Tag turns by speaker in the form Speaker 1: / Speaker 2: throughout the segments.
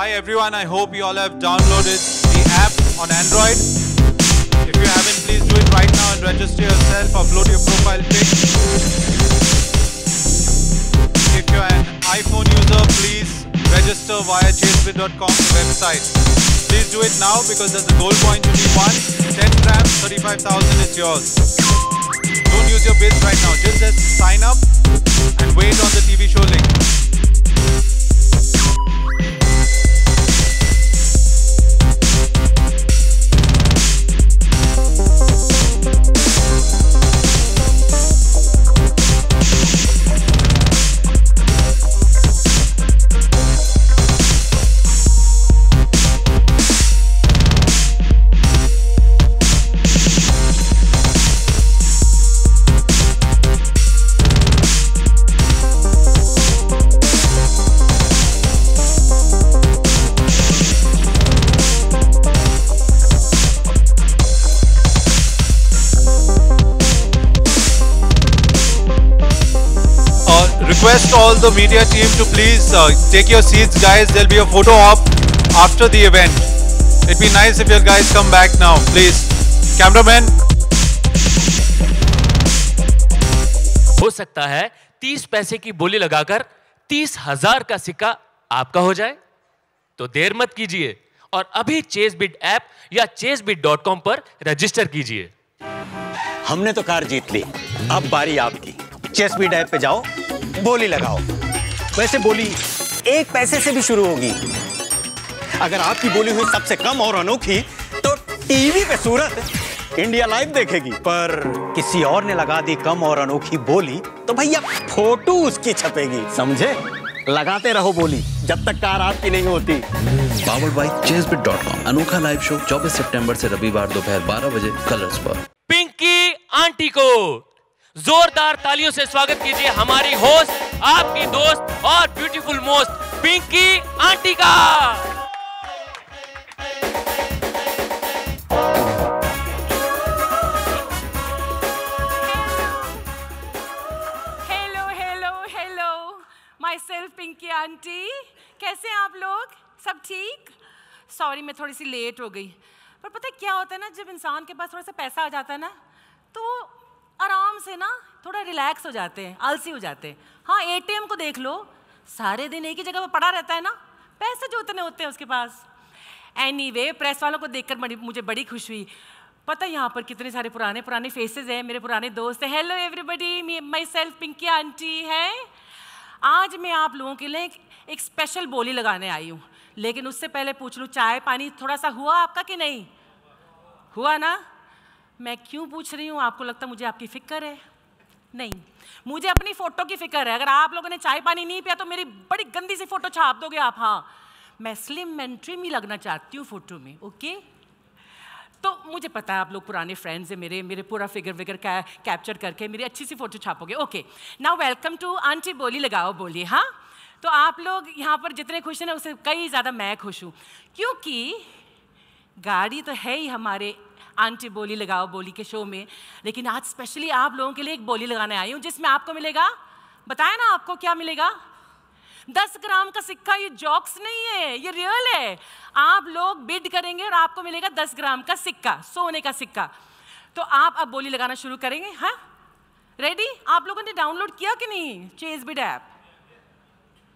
Speaker 1: Hi everyone, I hope you all have downloaded the app on Android. If you haven't, please do it right now and register yourself, upload your profile pic. If you're an iPhone user, please register via chasebit.com website. Please do it now because there's a gold coin to be won. 10 grams, 35,000 is yours. Don't use your bids right now, just sign up and wait on the TV show link. Request all the media team to please take your seats, guys. There'll be a photo op after the event. It'd be nice if you guys come back now, please. Cameraman.
Speaker 2: हो सकता है 30 पैसे की बोली लगाकर 30,000 का सिक्का आपका हो जाए, तो देर मत कीजिए और अभी चेसबिट ऐप या chesebit.com पर रजिस्टर कीजिए।
Speaker 3: हमने तो कार जीत ली, अब बारी आपकी। चेसबिट ऐप पे जाओ, बोली लगाओ। वैसे बोली 1 पैसे से भी शुरू होगी। अगर आपकी बोली हुई सबसे कम और अनोखी तो टीवी पे सूरत इंडिया लाइव देखेगी। पर किसी और ने लगा दी कम और अनोखी बोली तो भैया फोटो उसकी छपेगी, समझे? लगाते रहो बोली जब तक कार आपकी नहीं होती।
Speaker 4: Powered by chesebit.com। अनोखा लाइव शो 24 सितंबर से रविवार दोपहर 12 बजे कलर्स पर।
Speaker 2: पिंकी आंटी को जोरदार तालियों से स्वागत कीजिए, हमारी होस्ट, आपकी दोस्त और ब्यूटीफुल मोस्ट पिंकी आंटी का।
Speaker 5: Hello hello hello, myself Pinky aunty. कैसे हैं आप लोग? सब ठीक? सॉरी मैं थोड़ी सी लेट हो गई, पर पता है क्या होता है ना, जब इंसान के पास थोड़ा सा पैसा आ जाता है ना तो आराम से ना थोड़ा रिलैक्स हो जाते हैं, आलसी हो जाते हैं। हाँ, एटीएम को देख लो, सारे दिन एक ही जगह पर पड़ा रहता है ना, पैसे जो उतने होते हैं उसके पास। एनीवे, प्रेस वालों को देखकर मुझे बड़ी खुशी हुई। पता है यहाँ पर कितने सारे पुराने फेसेस हैं, मेरे पुराने दोस्त हैं। Hello everybody, myself Pinky aunty है। आज मैं आप लोगों के लिए एक स्पेशल बोली लगाने आई हूँ, लेकिन उससे पहले पूछ लूँ, चाय पानी थोड़ा सा हुआ आपका कि नहीं हुआ ना? मैं क्यों पूछ रही हूँ? आपको लगता मुझे आपकी फिक्र है? नहीं, मुझे अपनी फ़ोटो की फिक्र है। अगर आप लोगों ने चाय पानी नहीं पिया तो मेरी बड़ी गंदी सी फ़ोटो छाप दोगे आप। हाँ, मैं स्लिम एंड ट्रिम ही लगना चाहती हूँ फ़ोटो में, ओके? तो मुझे पता है आप लोग पुराने फ्रेंड्स हैं मेरे पूरा फिगर कैप्चर करके मेरी अच्छी सी फ़ोटो छापोगे, okay? Now welcome to aunty बोली लगाओ बोली। हाँ, तो आप लोग यहाँ पर जितने खुश हैं ना, उससे कई ज़्यादा मैं खुश हूँ, क्योंकि गाड़ी तो है ही हमारे आंटी बोली लगाओ बोली के शो में, लेकिन आज स्पेशली आप लोगों के लिए एक बोली लगाने आई हूँ जिसमें आपको मिलेगा, बताया ना आपको क्या मिलेगा? 10 ग्राम का सिक्का। ये जॉक्स नहीं है, ये रियल है। आप लोग बिड करेंगे और आपको मिलेगा 10 ग्राम का सिक्का, सोने का सिक्का। तो आप अब बोली लगाना शुरू करेंगे। हाँ, रेडी? आप लोगों ने डाउनलोड किया कि नहीं चेसबिट ऐप?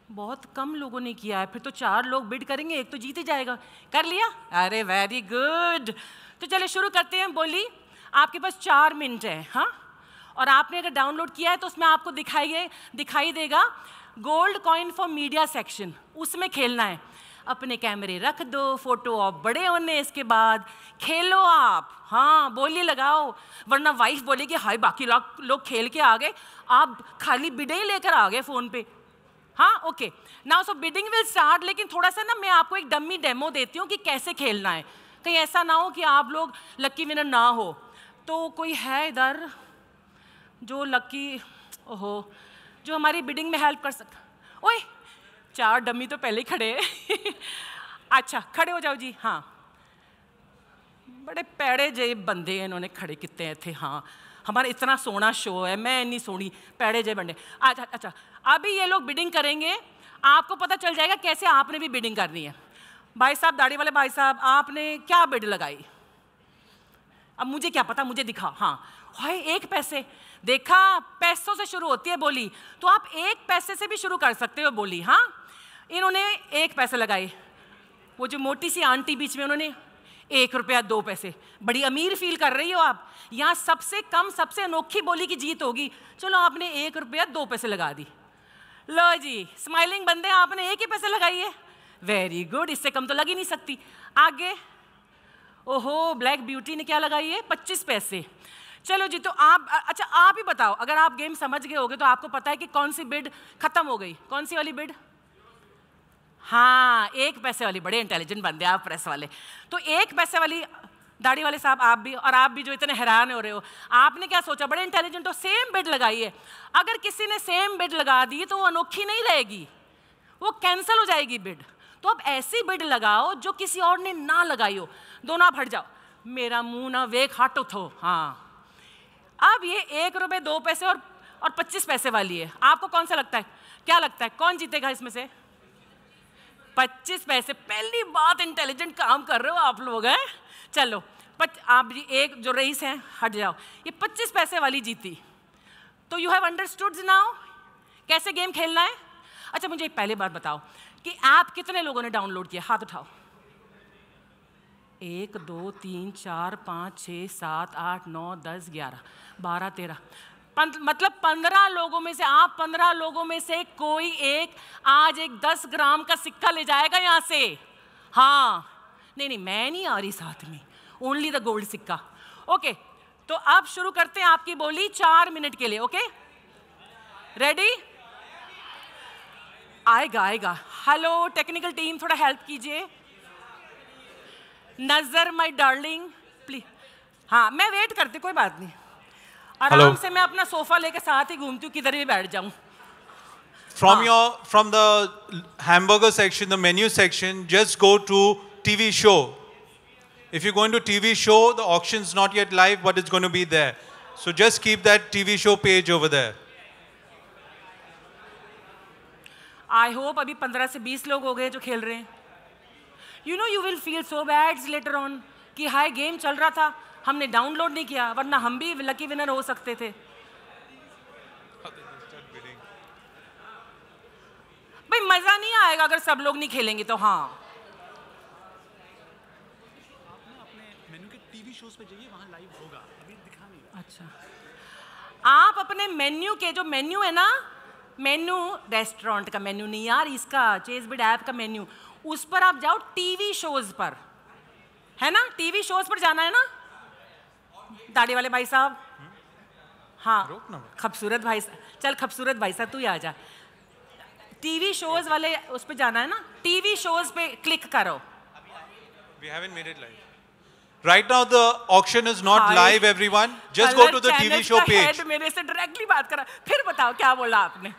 Speaker 5: बहुत कम लोगों ने किया है, फिर तो 4 लोग बिड करेंगे, एक तो जीत ही जाएगा। कर लिया? अरे वेरी गुड। तो चलिए शुरू करते हैं बोली। आपके पास 4 मिनट है। हाँ, और आपने अगर डाउनलोड किया है तो उसमें आपको दिखाई देगा gold coin for media section, उसमें खेलना है। अपने कैमरे रख दो, फोटो ऑफ बड़े होने, इसके बाद खेलो आप। हाँ, बोली लगाओ, वरना वाइफ बोलेगी हाय बाकी लोग खेल के आ गए, आप खाली बिडे ही लेकर आ गए फ़ोन पे। हाँ, okay, now so bidding will start. लेकिन थोड़ा सा ना मैं आपको एक डम्मी डेमो देती हूँ कि कैसे खेलना है, कहीं ऐसा ना हो कि आप लोग लक्की विनर ना हो। तो कोई है इधर जो लक्की, ओहो, जो हमारी बिडिंग में हेल्प कर सकता? ओए, 4 डम्मी तो पहले ही खड़े हैं। अच्छा, खड़े हो जाओ जी। हाँ, बड़े पैड़े जे बंदे हैं, इन्होंने खड़े कितने थे। हाँ, हमारा इतना सोना शो है, मैं इतनी सोनी पैड़े जे बंदे। अच्छा, अभी ये लोग बिडिंग करेंगे, आपको पता चल जाएगा कैसे आपने भी बिडिंग करनी है। भाई साहब, दाढ़ी वाले भाई साहब, आपने क्या बिड लगाई? अब मुझे क्या पता, मुझे दिखा। हाँ, हाय 1 पैसे। देखा, पैसों से शुरू होती है बोली, तो आप 1 पैसे से भी शुरू कर सकते हो बोली। हाँ, इन्होंने 1 पैसे लगाए। वो जो मोटी सी आंटी बीच में, उन्होंने 1 रुपया 2 पैसे। बड़ी अमीर फील कर रही हो आप। यहाँ सबसे कम, सबसे अनोखी बोली की जीत होगी। चलो, आपने 1 रुपया 2 पैसे लगा दी। लो जी, स्माइलिंग बंदे, आपने 1 ही पैसे लगाई है। वेरी गुड, इससे कम तो लग ही नहीं सकती। आगे, ओहो, ब्लैक ब्यूटी ने क्या लगाई है? 25 पैसे। चलो जी, तो आप, अच्छा आप ही बताओ, अगर आप गेम समझ गए होगे तो आपको पता है कि कौन सी बिड खत्म हो गई। कौन सी वाली बिड? हाँ, 1 पैसे वाली। बड़े इंटेलिजेंट बंदे आप प्रेस वाले। तो 1 पैसे वाली, दाढ़ी वाले साहब आप भी, और आप भी जो इतने हैरान हो रहे हो, आपने क्या सोचा? बड़े इंटेलिजेंट हो, सेम बिड लगाई है। अगर किसी ने सेम बिड लगा दी तो वो अनोखी नहीं रहेगी, वो कैंसिल हो जाएगी बिड। तो अब ऐसी बिड लगाओ जो किसी और ने ना लगाई हो। दोनों आप हट जाओ, मेरा मुंह ना वेख, हट उठो। हाँ, अब ये 1 रुपये 2 पैसे और 25 पैसे वाली है। आपको कौन सा लगता है? क्या लगता है कौन जीतेगा इसमें से? 25 पैसे। पहली बात, इंटेलिजेंट काम कर रहे हो आप लोग हैं। चलो, आप जी, एक जो रईस हैं, हट जाओ। ये 25 पैसे वाली जीती। तो यू हैव अंडरस्टूड नाउ कैसे गेम खेलना है। अच्छा, मुझे एक पहले बात बताओ कि ऐप कितने लोगों ने डाउनलोड किया? हाथ उठाओ। 1 2 3 4 5 6 7 8 9 10 11 12 13, मतलब 15 लोगों में से, आप 15 लोगों में से कोई एक आज एक 10 ग्राम का सिक्का ले जाएगा यहाँ से। हाँ, नहीं, मैं नहीं आ रही साथ में, ओनली द गोल्ड सिक्का। ओके, तो अब शुरू करते हैं आपकी बोली 4 मिनट के लिए। Okay, ready? आएगा। हेलो टेक्निकल टीम, थोड़ा हेल्प कीजिए। नजर माय डार्लिंग, प्लीज। हाँ, मैं वेट करती, कोई बात नहीं। आराम से मैं अपना सोफा लेके साथ ही घूमती हूँ, किधर भी बैठ जाऊँ।
Speaker 1: From the hamburger section, the menu section, just go to TV show. If you go into TV show, the auction's not yet live, but it's going to be there. So just keep that TV show page over there.
Speaker 5: I hope अभी 15 से 20 लोग हो गए जो खेल रहे हैं। You know you will feel so bad later on कि हाय गेम चल रहा था, हमने डाउनलोड नहीं किया, वरना हम भी लकी विनर हो सकते थे। भाई मजा नहीं आएगा अगर सब लोग नहीं खेलेंगे तो। हाँ,
Speaker 3: अपने मेन्यू के टीवी शोज पे जाइए, वहां लाइव होगा, अभी दिखा नहीं।
Speaker 5: अच्छा, आप अपने मेन्यू के, जो मेन्यू है ना, मेन्यू रेस्टोरेंट का मेन्यू नहीं यार, इसका चेज़बिट ऐप का मेन्यू, उस पर आप जाओ टीवी शोज पर, है ना? टीवी शोज पर जाना है ना, दाढ़ी वाले भाई साहब। हाँ, खूबसूरत भाई साहब, चल खूबसूरत भाई साहब तू ही आ जा। टीवी शोज वाले उस पे जाना है ना, टीवी शोज पे क्लिक करो।
Speaker 1: We haven't made it live. Right now the auction is not live, everyone. Just go to the TV show page.
Speaker 5: मेरे से डायरेक्टली बात करा। फिर बताओ क्या बोला आपने?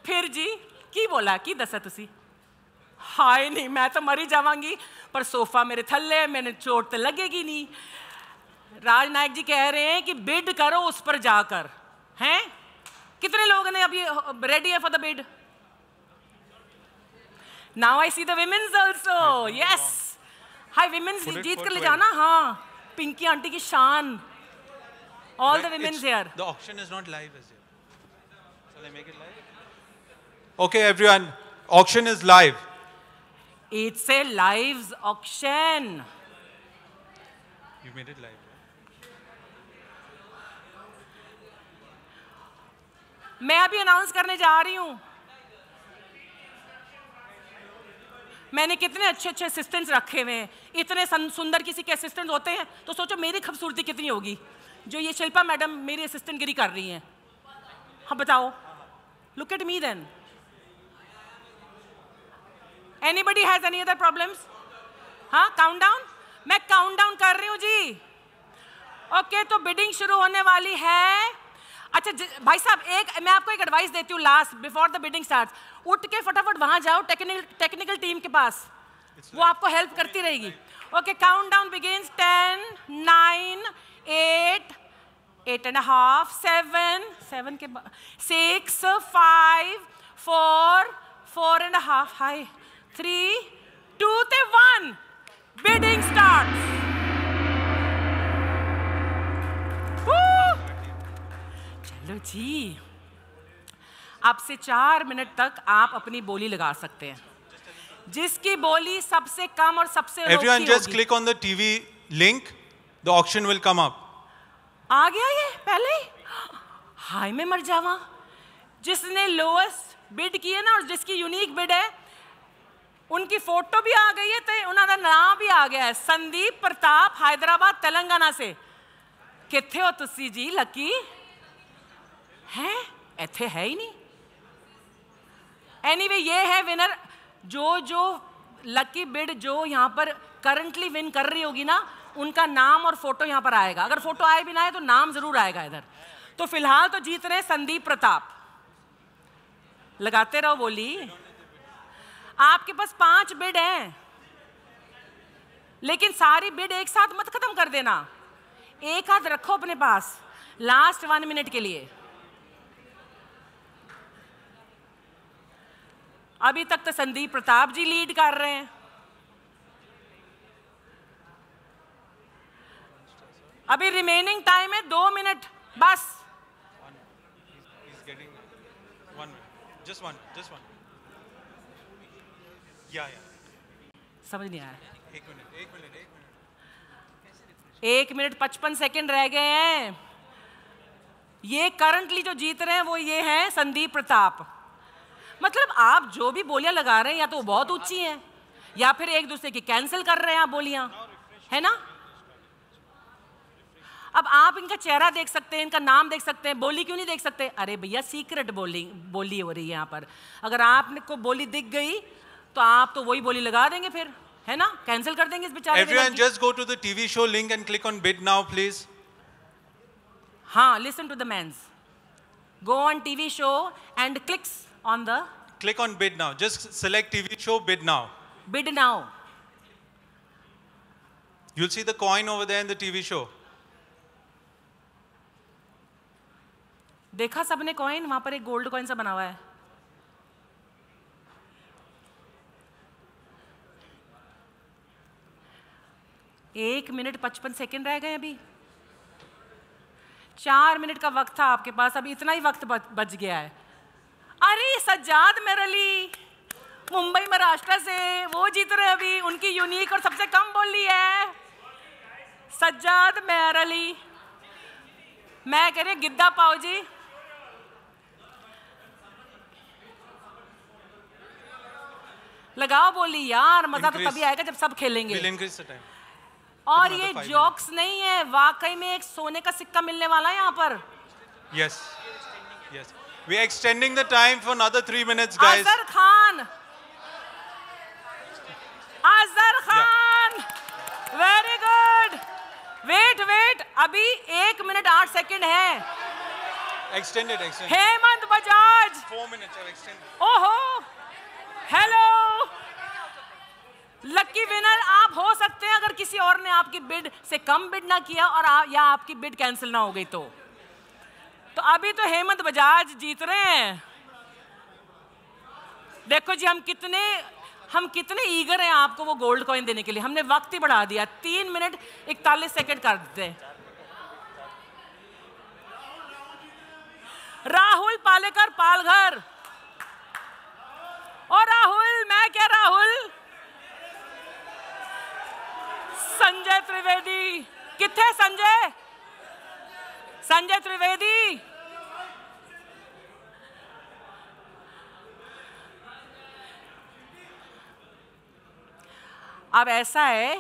Speaker 5: फिर जी की बोला की दसा तुसी? हाय नहीं, मैं तो मरी जावांगी, पर सोफा मेरे थल्ले, मैंने चोट तो लगेगी नहीं। राजनायक जी कह रहे हैं कि बिड करो उस पर जाकर। हैं? कितने लोगों ने अभी रेडी है for the bid? Now I see the women's also. Yes. Hi women's, जीत कर ले जाना। हाँ, पिंकी आंटी की शान। All the women's here.
Speaker 1: The auction is not live as yet. Shall I make it live? Okay, everyone. Auction is live.
Speaker 5: It's a live auction.
Speaker 1: You made it live.
Speaker 5: मैं अभी announce करने जा रही हूँ। मैंने कितने अच्छे अच्छे असिस्टेंट्स रखे हुए हैं। इतने सुंदर किसी के असिस्टेंट होते हैं तो सोचो मेरी खूबसूरती कितनी होगी। जो ये शिल्पा मैडम मेरी असिस्टेंट गिरी कर रही हैं। हाँ बताओ, look at me then. Anybody has any other problems? हाँ, काउंट डाउन, मैं काउंट डाउन कर रही हूँ जी। ओके, तो बिडिंग शुरू होने वाली है। अच्छा भाई साहब, मैं आपको एक एडवाइस देती हूँ last, before the bidding starts. उठ के फटाफट वहां जाओ टेक्निकल टीम के पास, वो आपको हेल्प करती रहेगी। Okay, count down begins. 10 9 8 8.5 7 के 6 5 4 4.5 हाय 3 2 ਤੇ 1 bidding starts. चलो जी, अब से 4 मिनट तक आप अपनी बोली लगा सकते हैं. जिसकी बोली सबसे कम और सबसे
Speaker 1: Everyone
Speaker 5: अनोखी
Speaker 1: just
Speaker 5: होगी.
Speaker 1: click on the TV link. The auction will come up.
Speaker 5: आ गया ये पहले ही? हाय मैं मर जावा. जिसने लोएस्ट बिड की है ना और जिसकी यूनिक बिड है, उनकी फोटो भी आ गई है तो उन्होंने नाम भी आ गया है. संदीप प्रताप, हैदराबाद तेलंगाना से. किथे हो तुसी जी? लकी हैं? इथे है ही नहीं. एनीवे ये है विनर. जो लकी बिड जो यहाँ पर करंटली विन कर रही होगी ना, उनका नाम और फोटो यहाँ पर आएगा. अगर फोटो आए भी ना आए तो नाम जरूर आएगा इधर. तो फिलहाल तो जीत रहे संदीप प्रताप. लगाते रहो बोली. आपके पास 5 बिड हैं, लेकिन सारी बिड एक साथ मत खत्म कर देना. एक हाथ रखो अपने पास लास्ट 1 मिनट के लिए. अभी तक तो संदीप प्रताप जी लीड कर रहे हैं. अभी रिमेनिंग टाइम है 2 मिनट बस.
Speaker 1: He's getting 1 minute. Just one. Yeah.
Speaker 5: समझ नहीं आया.
Speaker 1: 1 minute.
Speaker 5: 1 मिनट 55 सेकंड रह गए हैं. ये करंटली जो जीत रहे हैं वो ये हैं संदीप प्रताप. मतलब आप जो भी बोलियां लगा रहे हैं या तो वो बहुत ऊंची हैं या फिर एक दूसरे की कैंसिल कर रहे हैं आप बोलियां, है ना. अब आप इनका चेहरा देख सकते हैं, इनका नाम देख सकते हैं, बोली क्यों नहीं देख सकते? अरे भैया सीक्रेट बोली हो रही है यहाँ पर. अगर आपको बोली दिख गई तो आप तो वही बोली लगा देंगे फिर, है ना. कैंसिल कर देंगे इस बेचारे.
Speaker 1: Everyone just go to the TV show link and click on bid now, please.
Speaker 5: हाँ, listen to the men's. Go on TV show and clicks on the
Speaker 1: Click on bid now. Just select TV show bid now.
Speaker 5: bid now.
Speaker 1: You'll see the coin over there in the TV show.
Speaker 5: देखा सबने coin? वहां पर एक gold coin सा बना हुआ है. एक मिनट 55 सेकंड रह गए अभी. 4 मिनट का वक्त था आपके पास, अभी इतना ही वक्त बच गया है. अरे सज्जाद मेरली मुंबई महाराष्ट्र से, वो जीत रहे अभी. उनकी यूनिक और सबसे कम बोली है सज्जाद मेरली. मैं कह रही गिद्दा पाओ जी. लगाओ बोली यार, मजा तो तभी आएगा जब सब खेलेंगे.
Speaker 1: We'll increase the time.
Speaker 5: और ये जोक्स नहीं है, वाकई में एक सोने का सिक्का मिलने वाला है यहाँ पर.
Speaker 1: Yes. We're extending the time for another 3 minutes, guys.
Speaker 5: Azhar Khan, very good. Wait, अभी 1 मिनट 8 सेकंड है.
Speaker 1: Extended.
Speaker 5: Hemant Bajaj.
Speaker 1: 4 minutes are extended.
Speaker 5: ओहो, हेलो. लकी विनर आप हो सकते हैं अगर किसी और ने आपकी बिड से कम बिड ना किया और या आपकी बिड कैंसिल ना हो गई तो अभी तो हेमंत बजाज जीत रहे हैं. देखो जी हम कितने ईगर हैं आपको वो गोल्ड कॉइन देने के लिए. हमने वक्त ही बढ़ा दिया, 3 मिनट 41 सेकंड कर देते. राहुल पालेकर पालघर. और राहुल, मैं क्या राहुल, संजय त्रिवेदी. किथे संजय त्रिवेदी. अब ऐसा है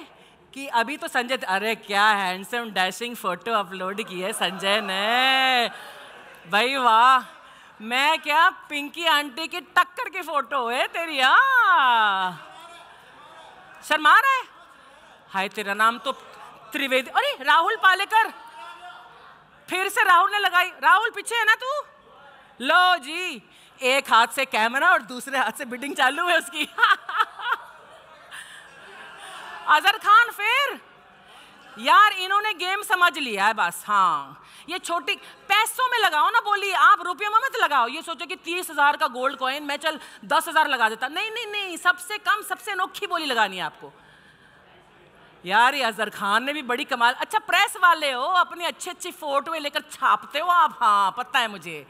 Speaker 5: कि अभी तो संजय, अरे क्या हैंडसम डैशिंग फोटो अपलोड की है संजय ने. भाई वाह, मैं क्या पिंकी आंटी की टक्कर की फोटो है तेरी. शर्मा रहा है. हाय तेरा नाम तो त्रिवेदी. अरे राहुल पालेकर, फिर से राहुल ने लगाई. राहुल पीछे है ना तू? लो जी, एक हाथ से कैमरा और दूसरे हाथ से बिडिंग चालू है उसकी. अजहर खान फिर यार इन्होंने गेम समझ लिया है बस। हाँ, ये छोटी पैसों में लगाओ ना बोली, आप रुपयों में मत लगाओ। ये सोचो कि 30,000 का गोल्ड कॉइन मैं चल 10,000 लगा देता। नहीं नहीं नहीं, सबसे कम सबसे अनोखी बोली लगानी है आपको। यार ये अजहर खान ने भी बड़ी कमाल। अच्छा प्रेस वाले हो, अपनी अच्छी अच्छी फोटो लेकर छापते हो आप। हाँ पता है मुझे।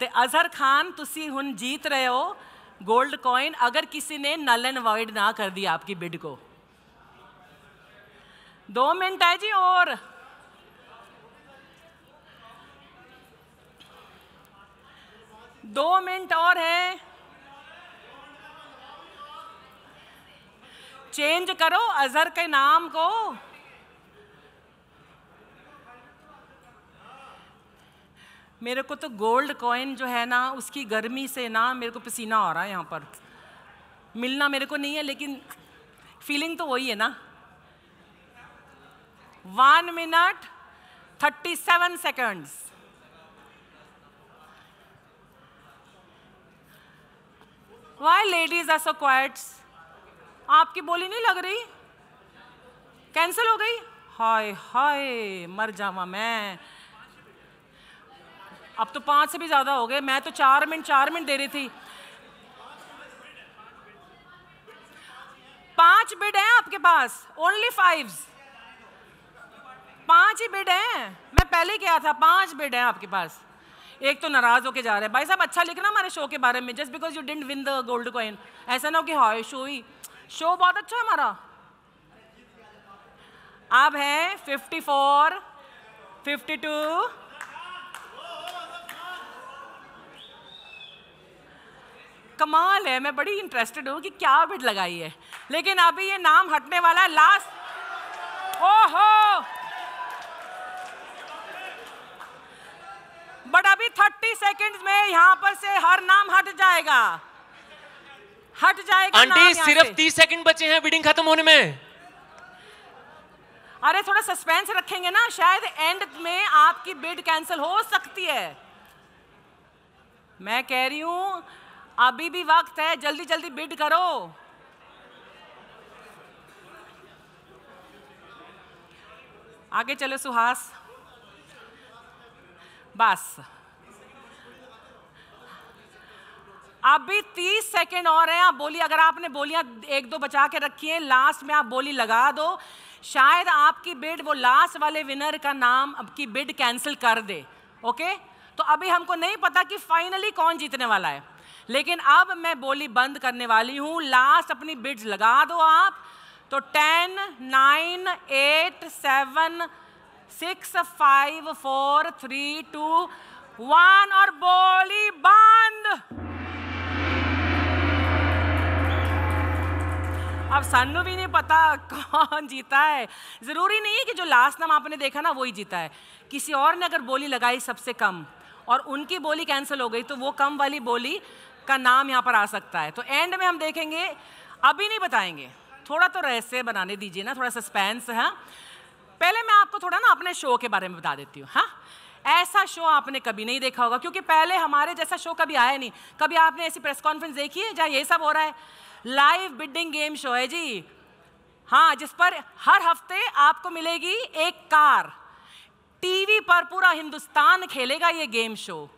Speaker 5: तो अजहर खान तुसी हुन जीत रहे हो गोल्ड कॉइन, अगर किसी ने नल एंड वॉइड ना कर दी आपकी बिड को। 2 मिनट है जी और। दो मिनट और है। चेंज करो अजहर के नाम को। मेरे को तो गोल्ड कॉइन जो है ना, उसकी गर्मी से ना मेरे को पसीना आ रहा है। यहाँ पर मिलना मेरे को नहीं है, लेकिन फीलिंग तो वही है ना। 1 minute 37 seconds. Why ladies are so quiet? आपकी बोली नहीं लग रही? कैंसिल हो गई? हाय हाय मर जावा मैं। अब तो 5 से भी ज्यादा हो गए। मैं तो 4 मिनट दे रही थी। 5 बिड है आपके पास, ओनली 5 ही बिड है। मैं पहले ही कहा था 5 बिड है आपके पास। एक तो नाराज होके जा रहे हैं। भाई साहब अच्छा लिखना हमारे शो के बारे में, just because you didn't win the gold coin. ऐसा ना हो कि हाय शो बहुत अच्छा है हमारा। अब है 54, 52, कमाल है। मैं बड़ी इंटरेस्टेड हूँ कि क्या बिड लगाई है, लेकिन अभी ये नाम हटने वाला है लास्ट। ओहो, बट अभी 30 सेकंड्स में यहाँ पर से हर नाम हट जाएगा।
Speaker 2: आंटी सिर्फ 30 सेकंड बचे हैं बिडिंग खत्म होने में।
Speaker 5: अरे थोड़ा सस्पेंस रखेंगे ना, शायद एंड में आपकी बिड कैंसिल हो सकती है। मैं कह रही हूं अभी भी वक्त है, जल्दी जल्दी बिड करो। आगे चलो सुहास। बस अभी 30 सेकेंड और हैं। आप बोली, अगर आपने बोलियां 1-2 बचा के रखी है, लास्ट में आप बोली लगा दो। शायद आपकी बिड वो लास्ट वाले विनर का नाम आपकी बिड कैंसिल कर दे। ओके, तो अभी हमको नहीं पता कि फाइनली कौन जीतने वाला है, लेकिन अब मैं बोली बंद करने वाली हूं। लास्ट अपनी बिड्स लगा दो आप। तो 10, 9, 8, 7, 6, 5, 4, 3, 2, 1 और बोली बंद। अब सानू भी नहीं पता कौन जीता है। जरूरी नहीं है कि जो लास्ट नाम आपने देखा ना वही जीता है। किसी और ने अगर बोली लगाई सबसे कम और उनकी बोली कैंसिल हो गई, तो वो कम वाली बोली का नाम यहाँ पर आ सकता है। तो एंड में हम देखेंगे, अभी नहीं बताएंगे। थोड़ा तो रहस्य बनाने दीजिए ना, थोड़ा सस्पेंस है। पहले मैं आपको थोड़ा ना अपने शो के बारे में बता देती हूँ। हाँ, ऐसा शो आपने कभी नहीं देखा होगा, क्योंकि पहले हमारे जैसा शो कभी आया नहीं। कभी आपने ऐसी प्रेस कॉन्फ्रेंस देखी है जहाँ ये सब हो रहा है? लाइव बिडिंग गेम शो है जी। हाँ, जिस पर हर हफ्ते आपको मिलेगी एक कार। टीवी पर पूरा हिंदुस्तान खेलेगा ये गेम शो,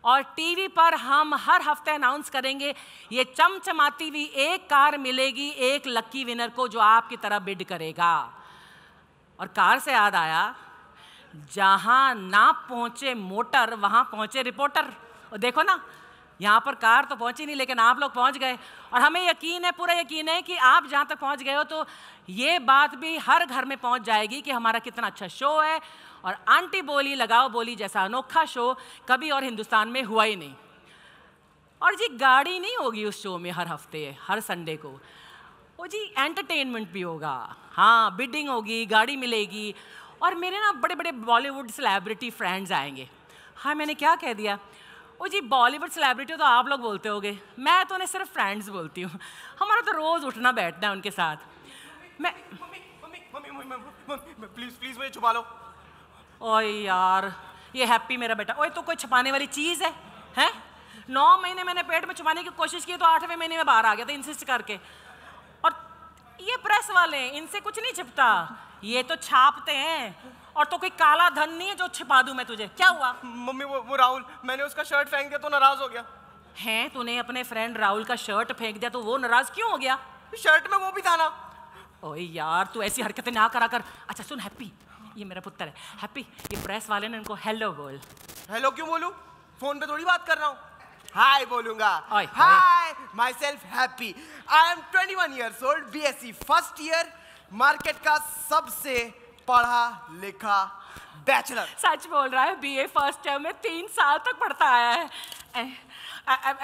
Speaker 5: और टीवी पर हम हर हफ्ते अनाउंस करेंगे ये चमचमाती हुई एक कार मिलेगी एक लकी विनर को जो आपकी तरह बिड करेगा। और कार से याद आया, जहां ना पहुंचे मोटर वहां पहुंचे रिपोर्टर। और देखो ना, यहाँ पर कार तो पहुंची नहीं, लेकिन आप लोग पहुंच गए। और हमें यकीन है, पूरा यकीन है कि आप जहाँ तक पहुंच गए हो तो ये बात भी हर घर में पहुंच जाएगी कि हमारा कितना अच्छा शो है। और आंटी बोली लगाओ बोली जैसा अनोखा शो कभी और हिंदुस्तान में हुआ ही नहीं। और जी गाड़ी नहीं होगी उस शो में हर हफ्ते, हर संडे को। वो जी एंटरटेनमेंट भी होगा। हाँ, बिडिंग होगी, गाड़ी मिलेगी, और मेरे ना बड़े बड़े बॉलीवुड सेलिब्रिटी फ्रेंड्स आएंगे। हाँ, मैंने क्या कह दिया? ओ जी, बॉलीवुड सेलिब्रिटी तो आप लोग बोलते होगे, मैं तो उन्हें सिर्फ फ्रेंड्स बोलती हूँ। हमारा तो रोज़ उठना बैठना है उनके साथ। मैं
Speaker 6: प्लीज मुझे छुपा लो।
Speaker 5: ओए यार, ये हैप्पी मेरा बेटा, ओए तो कोई छुपाने वाली चीज़ है? हैं? 9 महीने मैंने पेट में छुपाने की कोशिश की तो 8वें महीने में बाहर आ गया था इंसिस्ट करके। और ये प्रेस वाले, इनसे कुछ नहीं छिपता, ये तो छापते हैं। और तो कोई काला धन नहीं है जो छिपा दूं मैं तुझे। क्या हुआ?
Speaker 6: मम्मी वो राहुल, मैंने उसका शर्ट फेंक दिया तो नाराज हो गया।
Speaker 5: हैं, तूने अपने फ्रेंड राहुल का शर्ट फेंक दिया तो वो नाराज क्यों हो गया?
Speaker 6: शर्ट में वो भी था ना।
Speaker 5: ओए यार, तू ऐसी हरकतें ना करा कर। अच्छा सुन हैप्पी, ये मेरा पुत्र है हैप्पी, ये प्रेस वाले ने इनको हेलो बोल।
Speaker 6: हेलो क्यों बोलूं? फोन पे थोड़ी बात कर रहा हूँ। हाय बोलूंगा।
Speaker 5: ओए,
Speaker 6: हाय, my self happy. I am 21 years old, BSc first year, market का सबसे पढ़ा लिखा बैचलर।
Speaker 5: सच बोल रहा है, बीए फर्स्ट टर्म में 3 साल तक पढ़ता आया है।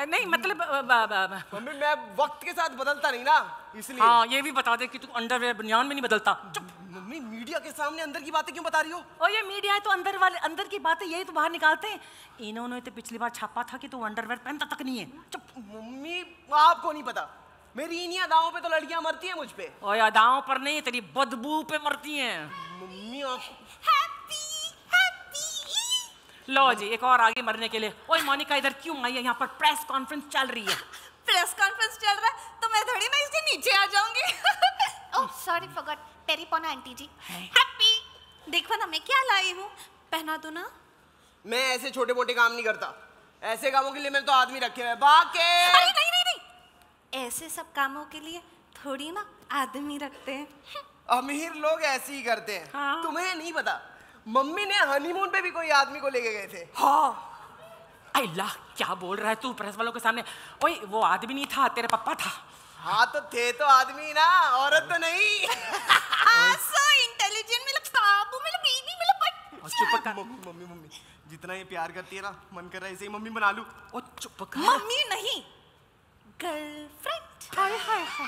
Speaker 5: नहीं मतलब
Speaker 6: मम्मी मैं वक्त के साथ बदलता नहीं ना, इसलिए।
Speaker 5: हाँ, ये भी बता दे कि तू अंडरवेयर बनियान में नहीं बदलता। चुप।
Speaker 6: मम्मी मीडिया के सामने अंदर की बातें क्यों बता रही हो?
Speaker 5: और ये मीडिया है तो अंदर की बातें यही तो बाहर निकालते हैं। इन्होंने तो पिछली बार छापा था कि तू अंडरवेयर पहनता तक नहीं है। चुप।
Speaker 6: मम्मी आपको नहीं पता, मेरी इन्हीं अदाओं पे तो लड़कियां मरती हैं मुझ पे।
Speaker 5: और अदाओं पर नहीं, तेरी बदबू पे मरती हैं।
Speaker 6: मम्मी आप
Speaker 5: लो जी, एक और आगे मरने के लिए। ओए मोनिका, इधर क्यों आई है? यहाँ पर प्रेस कॉन्फ्रेंस चल रही है।
Speaker 7: प्रेस कॉन्फ्रेंस चल रहा है तो मैं थोड़ी ना इसके नीचे आ जाऊंगी। Oh sorry forgot, telephone aunty ji. Happy, देखो ना मैं क्या लाई हूँ, पहना दो ना।
Speaker 6: मैं ऐसे छोटे मोटे काम नहीं करता, ऐसे कामों के लिए मैंने तो आदमी रखे हुए। बाके
Speaker 7: अरे नहीं नहीं नहीं, ऐसे सब कामों के लिए थोड़ी ना आदमी रखते हैं।
Speaker 6: अमीर लोग ऐसे ही करते हैं।
Speaker 5: हाँ।
Speaker 6: तुम्हें नहीं पता, मम्मी ने हनीमून पे भी कोई आदमी को लेके गए थे।
Speaker 5: हाँ। अल्लाह, क्या बोल रहा है तू प्रेस वालों के सामने? ओए वो आदमी नहीं था, तेरे पापा था।
Speaker 6: हाँ तो थे तो आदमी ना, औरत तो नहीं।
Speaker 7: सो इंटेलिजेंट, मतलब बाबू, मतलब बेबी, मतलब
Speaker 5: चुप कर।
Speaker 6: मम्मी मम्मी जितना ये प्यार करती है ना, मन कर रहा है इसे ही मम्मी बना लूं।
Speaker 5: ओ चुप कर।
Speaker 7: मम्मी नहीं, गर्लफ्रेंड।
Speaker 5: हाय हाय हाय।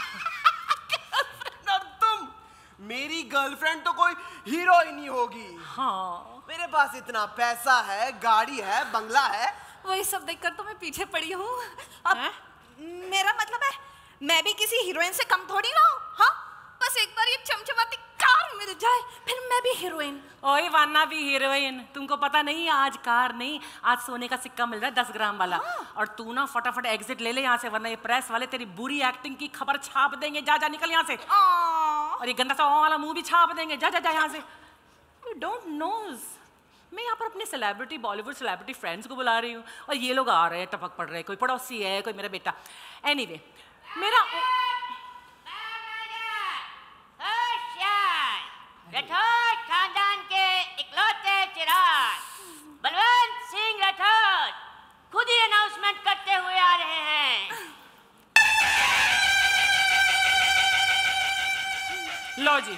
Speaker 6: और तुम, मेरी गर्लफ्रेंड तो कोई हीरोइन ही होगी।
Speaker 5: हाँ,
Speaker 6: मेरे पास इतना पैसा है, गाड़ी है, बंगला है।
Speaker 7: वही सब देखकर तो मैं पीछे पड़ी हूँ। अब मेरा मतलब है मैं भी किसी हीरोइन से कम थोड़ी ना हूँ। हाँ, बस एक बार ये चमचमाती कार मिल जाए फिर मैं भी हीरोइन।
Speaker 5: ओए वाना भी हीरोइन। तुमको पता नहीं, आज कार नहीं, आज सोने का सिक्का मिल रहा है 10 ग्राम वाला। और तू ना फटाफट एग्जिट ले ले यहाँ से, वरना ये प्रेस वाले तेरी बुरी एक्टिंग की खबर छाप देंगे। जा जा निकल यहाँ से। और ये गंदा सा वाला मुंह भी छाप देंगे। जा जा जा यहाँ से। यू डोंट नोज, मैं यहाँ पर अपने सेलिब्रिटी, बॉलीवुड सेलिब्रिटी फ्रेंड्स को बुला रही हूँ और ये लोग आ रहे हैं, टपक पड़ रहे हैं। कोई पड़ोसी है, कोई मेरा बेटा। एनीवे, मेरा
Speaker 8: राठौर खानदान के इकलौते चिराग बलवंत सिंह राठौर खुद ही अनाउंसमेंट करते हुए आ रहे हैं।
Speaker 5: लो जी,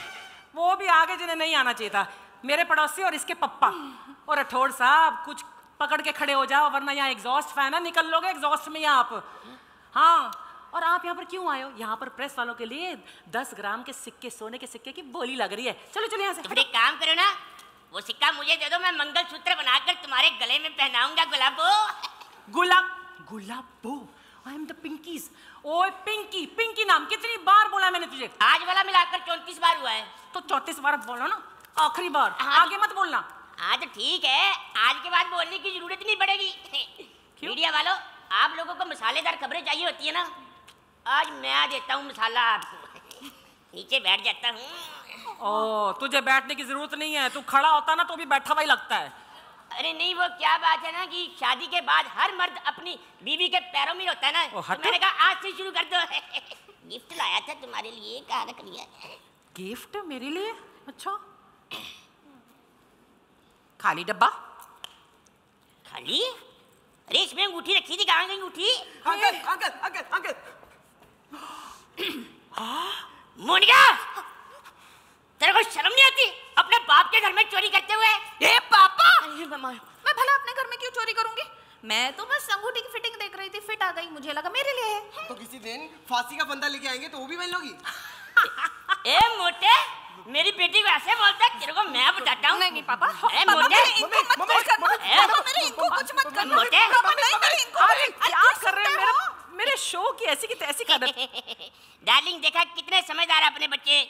Speaker 5: वो भी आगे जिन्हें नहीं आना चाहिए था, मेरे पड़ोसी और इसके पप्पा। और राठौर साहब, कुछ पकड़ के खड़े हो जाओ, वरना यहाँ एग्जॉस्ट फैन है, निकल लोगे एग्जॉस्ट में यहाँ आप। हाँ, और आप यहाँ पर क्यों आए हो? यहाँ पर प्रेस वालों के लिए 10 ग्राम के सिक्के, सोने के सिक्के की बोली लग रही है। चलो चलो यहाँ से।
Speaker 8: तो फिर एक काम करो ना, वो सिक्का मुझे दे दो, मैं मंगलसूत्र बनाकर तुम्हारे गले में पहनाऊंगा। गुलाबो
Speaker 5: गुलाबो, आई एम द पिंकीज। ओए पिंकी, पिंकी नाम कितनी बार बोला मैंने तुझे?
Speaker 8: आज वाला मिलाकर 34 बार हुआ है।
Speaker 5: तो 34 बार बोलो ना, आखिरी बार।
Speaker 8: हाँ।
Speaker 5: आगे मत बोलना।
Speaker 8: हाँ तो ठीक है, आज के बाद बोलने की जरूरत नहीं पड़ेगी। मीडिया वालों, आप लोगों को मसालेदार खबरें चाहिए होती है ना, आज मैं देता हूँ मसाला आपको। नीचे बैठ जाता हूँ।
Speaker 5: ओ, तुझे बैठने की जरूरत नहीं है, तू खड़ा होता ना तो भी बैठा हुआ ही लगता है।
Speaker 8: अरे नहीं, वो क्या बात है ना कि शादी के बाद हर मर्द अपनी बीवी के पैरों में होता है ना।
Speaker 5: ओ,
Speaker 8: तो मैंने कहा आज से शुरू कर दो। गिफ्ट लाया था तुम्हारे लिए, कहाँ रख लिया?
Speaker 5: गिफ्ट मेरे लिए? अच्छा, खाली डब्बा?
Speaker 8: खाली? अरे इसमें अंगूठी रखी थी, कहाँ गई अंगूठी?
Speaker 6: Uncle uncle uncle uncle.
Speaker 8: Monika, तेरे को शर्म नहीं आती अपने बाप के घर में चोरी करते हुए?
Speaker 7: ए पापा, मैं भला अपने घर में क्यों चोरी करूंगी? मैं तो बस अंगूठी की फिटिंग देख रही थी, फिट आ गई, मुझे लगा मेरे लिए है।
Speaker 6: तो किसी दिन फांसी का फंदा लेके आएंगे तो वो भी पहन लोगी?
Speaker 8: ए मोटे, मेरी बेटी को ऐसे बोलता है, तेरे को मैं बताता हूँ।
Speaker 7: नहीं पापा,
Speaker 8: ए
Speaker 7: पापा
Speaker 8: मोटे,
Speaker 7: मेरे इनको कुछ मत करना। पापा मेरे इनको कुछ मत करना।
Speaker 8: मोटे।
Speaker 7: पापा नहीं, मेरे इनको
Speaker 5: अरे क्या कर रहे हैं? मेरे शो की ऐसी की तैसी कर रहे।
Speaker 8: डार्लिंग, देखा कितने समझदार अपने बच्चे।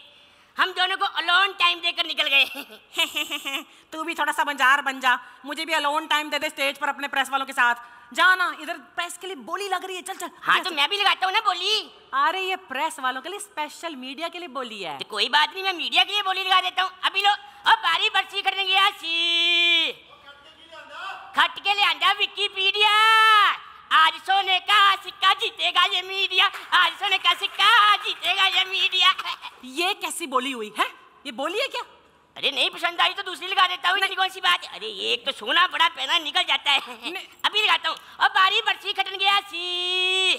Speaker 8: हम दोनों को अलोन टाइम देकर निकल गए।
Speaker 5: तू भी थोड़ा सा बंजार बन जा, मुझे भी अलोन टाइम दे दे स्टेज पर अपने प्रेस वालों के साथ। जाना, इधर प्रेस के लिए बोली लग रही है, चल चल।
Speaker 8: हाँ तो मैं भी लगाता हूँ ना बोली।
Speaker 5: अरे ये प्रेस वालों के लिए स्पेशल, मीडिया के लिए बोली है।
Speaker 8: तो कोई बात नहीं, मैं मीडिया के लिए बोली लगा देता हूँ। अभी लो, अब बारी बरसी करने गया सी खट के ले आंदा विकिपीडिया। आज सोने का सिक्का जीतेगा ये मीडिया, आज सोने का सिक्का जीतेगा ये मीडिया।
Speaker 5: ये कैसी बोली हुई है? ये बोली है क्या?
Speaker 8: अरे नहीं पसंद आई तो दूसरी लगा देता हूँ, कौन सी बात है। अरे एक तो सोना बड़ा पहना निकल जाता है। अभी लगाता हूँ। अब बारी बरसी खटन गया सी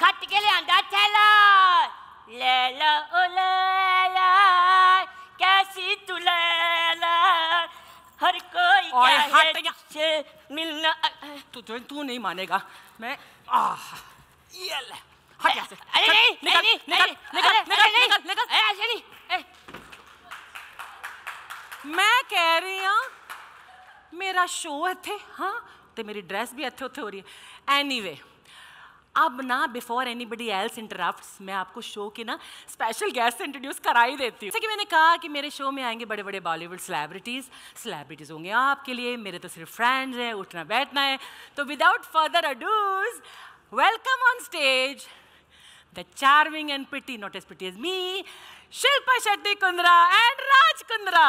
Speaker 8: खट के ले आंदा थैला। ले लो ओ ले ला कैसी तू ले ला, हर कोई क्या मिलना।
Speaker 5: तू नहीं मानेगा। मैं ये ले हट यहाँ से।
Speaker 8: अरे नहीं निकल। ऐसे नहीं।
Speaker 5: मैं कह रही हूँ मेरा शो थे, हाँ तो मेरी ड्रेस भी अच्छे हो रही है। एनीवे, अब ना बिफोर एनीबडी एल्स इंटरप्ट्स, मैं आपको शो के ना स्पेशल गेस्ट इंट्रोड्यूस करा ही देती हूँ। जैसे कि मैंने कहा कि मेरे शो में आएंगे बड़े बड़े बॉलीवुड सेलिब्रिटीज़ होंगे आपके लिए, मेरे तो सिर्फ फ्रेंड्स हैं, उठना बैठना है। तो without further ado, welcome on stage the charming and pretty, not as pretty as me, Shilpa Shetty Kundra and Raj Kundra.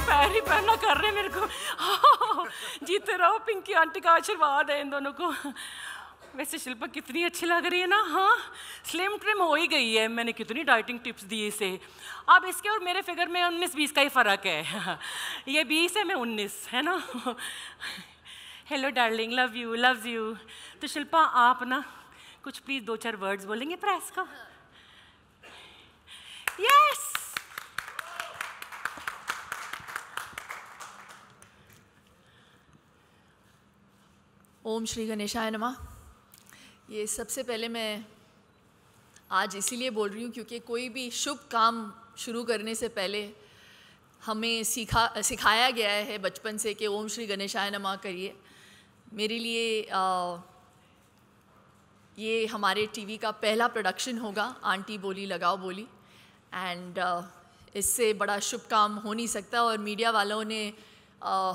Speaker 5: पैरी पहना कर रहे मेरे को। जीते रहो, पिंकी आंटी का आशीर्वाद है इन दोनों को। वैसे शिल्पा कितनी अच्छी लग रही है ना, हाँ स्लिम ट्रिम हो ही गई है। मैंने कितनी डाइटिंग टिप्स दी इसे। अब इसके और मेरे फिगर में 19-20 का ही फ़र्क है। ये 20 है, मैं 19, है ना। Hello darling, love you, loves you. तो शिल्पा आप ना कुछ प्लीज़ 2-4 वर्ड्स बोलेंगे प्रेस को? यस।
Speaker 9: ओम श्री गणेशाय नमः। ये सबसे पहले मैं आज इसीलिए बोल रही हूँ क्योंकि कोई भी शुभ काम शुरू करने से पहले हमें सिखाया गया है बचपन से कि ओम श्री गणेशाय नमः करिए। मेरे लिए ये हमारे टीवी का पहला प्रोडक्शन होगा, आंटी बोली लगाओ बोली, एंड इससे बड़ा शुभ काम हो नहीं सकता। और मीडिया वालों ने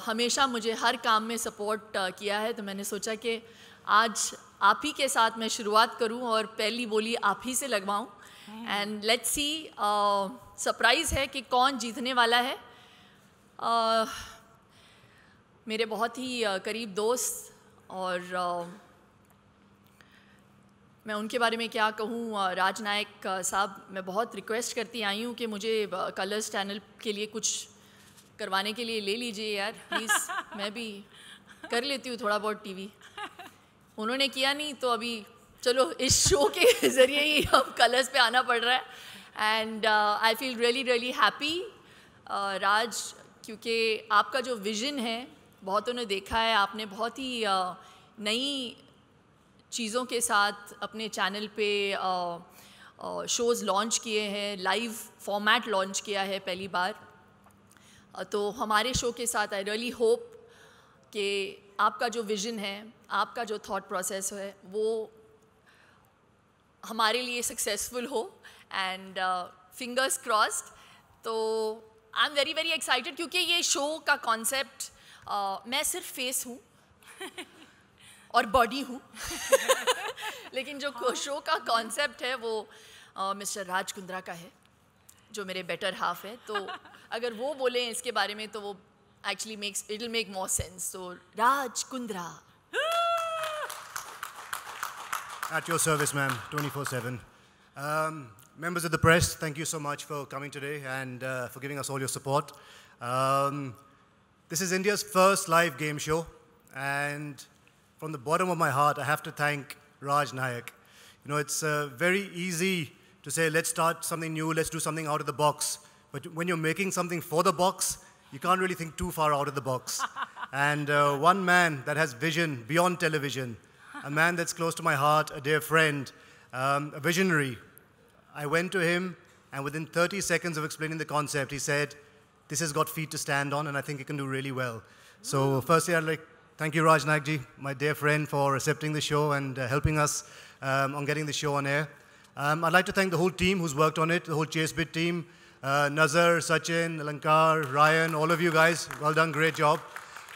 Speaker 9: हमेशा मुझे हर काम में सपोर्ट किया है, तो मैंने सोचा कि आज आप ही के साथ मैं शुरुआत करूं और पहली बोली आप ही से लगवाऊं। एंड लेट्स सी, सरप्राइज़ है कि कौन जीतने वाला है। मेरे बहुत ही करीब दोस्त, और मैं उनके बारे में क्या कहूँ, राज नायक साहब, मैं बहुत रिक्वेस्ट करती आई हूँ कि मुझे कलर्स चैनल के लिए कुछ करवाने के लिए ले लीजिए यार प्लीज़। मैं भी कर लेती हूँ थोड़ा बहुत टीवी, उन्होंने किया नहीं तो अभी चलो इस शो के ज़रिए ही अब कलर्स पे आना पड़ रहा है। And I feel really happy Raj, क्योंकि आपका जो विज़न है बहुतों ने देखा है, आपने बहुत ही नई चीज़ों के साथ अपने चैनल पे शोज़ लॉन्च किए हैं, लाइव फॉर्मेट लॉन्च किया है पहली बार। तो हमारे शो के साथ आई रियली होप कि आपका जो विज़न है, आपका जो थॉट प्रोसेस है, वो हमारे लिए सक्सेसफुल हो। And fingers crossed. तो आई एम वेरी एक्साइटेड क्योंकि ये शो का कॉन्सेप्ट, मैं सिर्फ फेस हूँ और बॉडी हूँ लेकिन जो शो का कॉन्सेप्ट है वो मिस्टर राज कुंद्रा का है, जो मेरे बेटर हाफ है। तो अगर वो बोलें इसके बारे में तो वो actually it will make more sense. तो Raj Kundra.
Speaker 10: At your service, ma'am, 24/7. Members of the press, thank you so much for coming today and for giving us all your support. This is India's first live game show, and from the bottom of my heart, I have to thank Raj Nayak. You know, it's very easy to say, let's start something new, let's do something out of the box. But when you're making something for the box, you can't really think too far out of the box. And one man that has vision beyond television, a man that's close to my heart, a dear friend, a visionary. I went to him, and within 30 seconds of explaining the concept, he said, this has got feet to stand on, and I think it can do really well. So firstly, I'd like thank you, Raj Nayak ji, my dear friend, for accepting the show and helping us on getting the show on air. I'd like to thank the whole team who's worked on it, the whole ChaseBit team, Nazar, Sachin, Alankar, Ryan, all of you guys, well done, great job.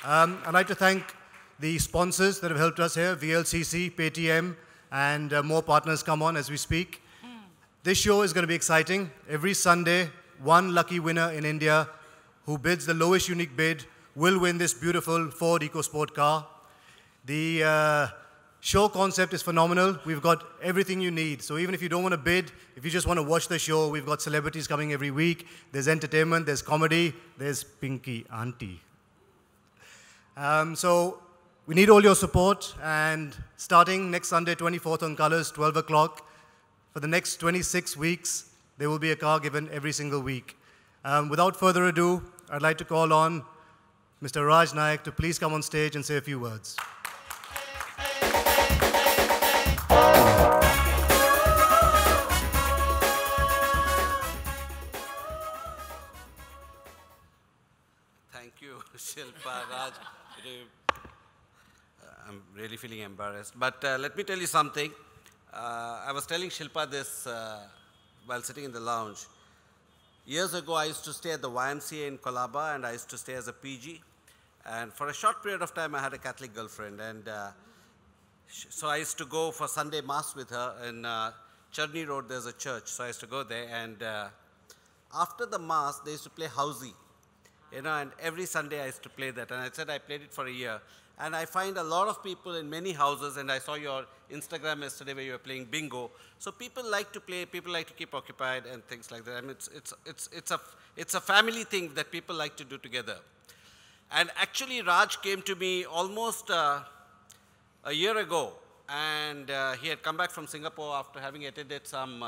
Speaker 10: I'd like to thank the sponsors that have helped us here, VLCC, Paytm, and more partners come on as we speak. This show is going to be exciting. Every Sunday, one lucky winner in India who bids the lowest unique bid will win this beautiful Ford EcoSport car. The show concept is phenomenal. We've got everything you need. So even if you don't want to bid, if you just want to watch the show, we've got celebrities coming every week. There's entertainment, there's comedy, there's Pinky Auntie. So we need all your support, and starting next Sunday, 24th on Colors, 12 o'clock, for the next 26 weeks, there will be a car given every single week. Without further ado, I'd like to call on Mr. Raj Nayak to please come on stage and say a few words.
Speaker 11: Thank you, Shilpa, Raj. I'm really feeling embarrassed. But let me tell you something. I was telling Shilpa this while sitting in the lounge. Years ago, I used to stay at the YMCA in Colaba, and I used to stay as a PG. And for a short period of time, I had a Catholic girlfriend. And so I used to go for Sunday Mass with her. In Chutney Road, there's a church. So I used to go there. And after the Mass, they used to play Housey. And every Sunday I used to play that. And I said I played it for a year. And I find a lot of people in many houses, and I saw your Instagram yesterday where you were playing bingo. So people like to play, people like to keep occupied and things like that. I mean, it's a family thing that people like to do together. And actually, Raj came to me almost a year ago, and he had come back from Singapore after having attended some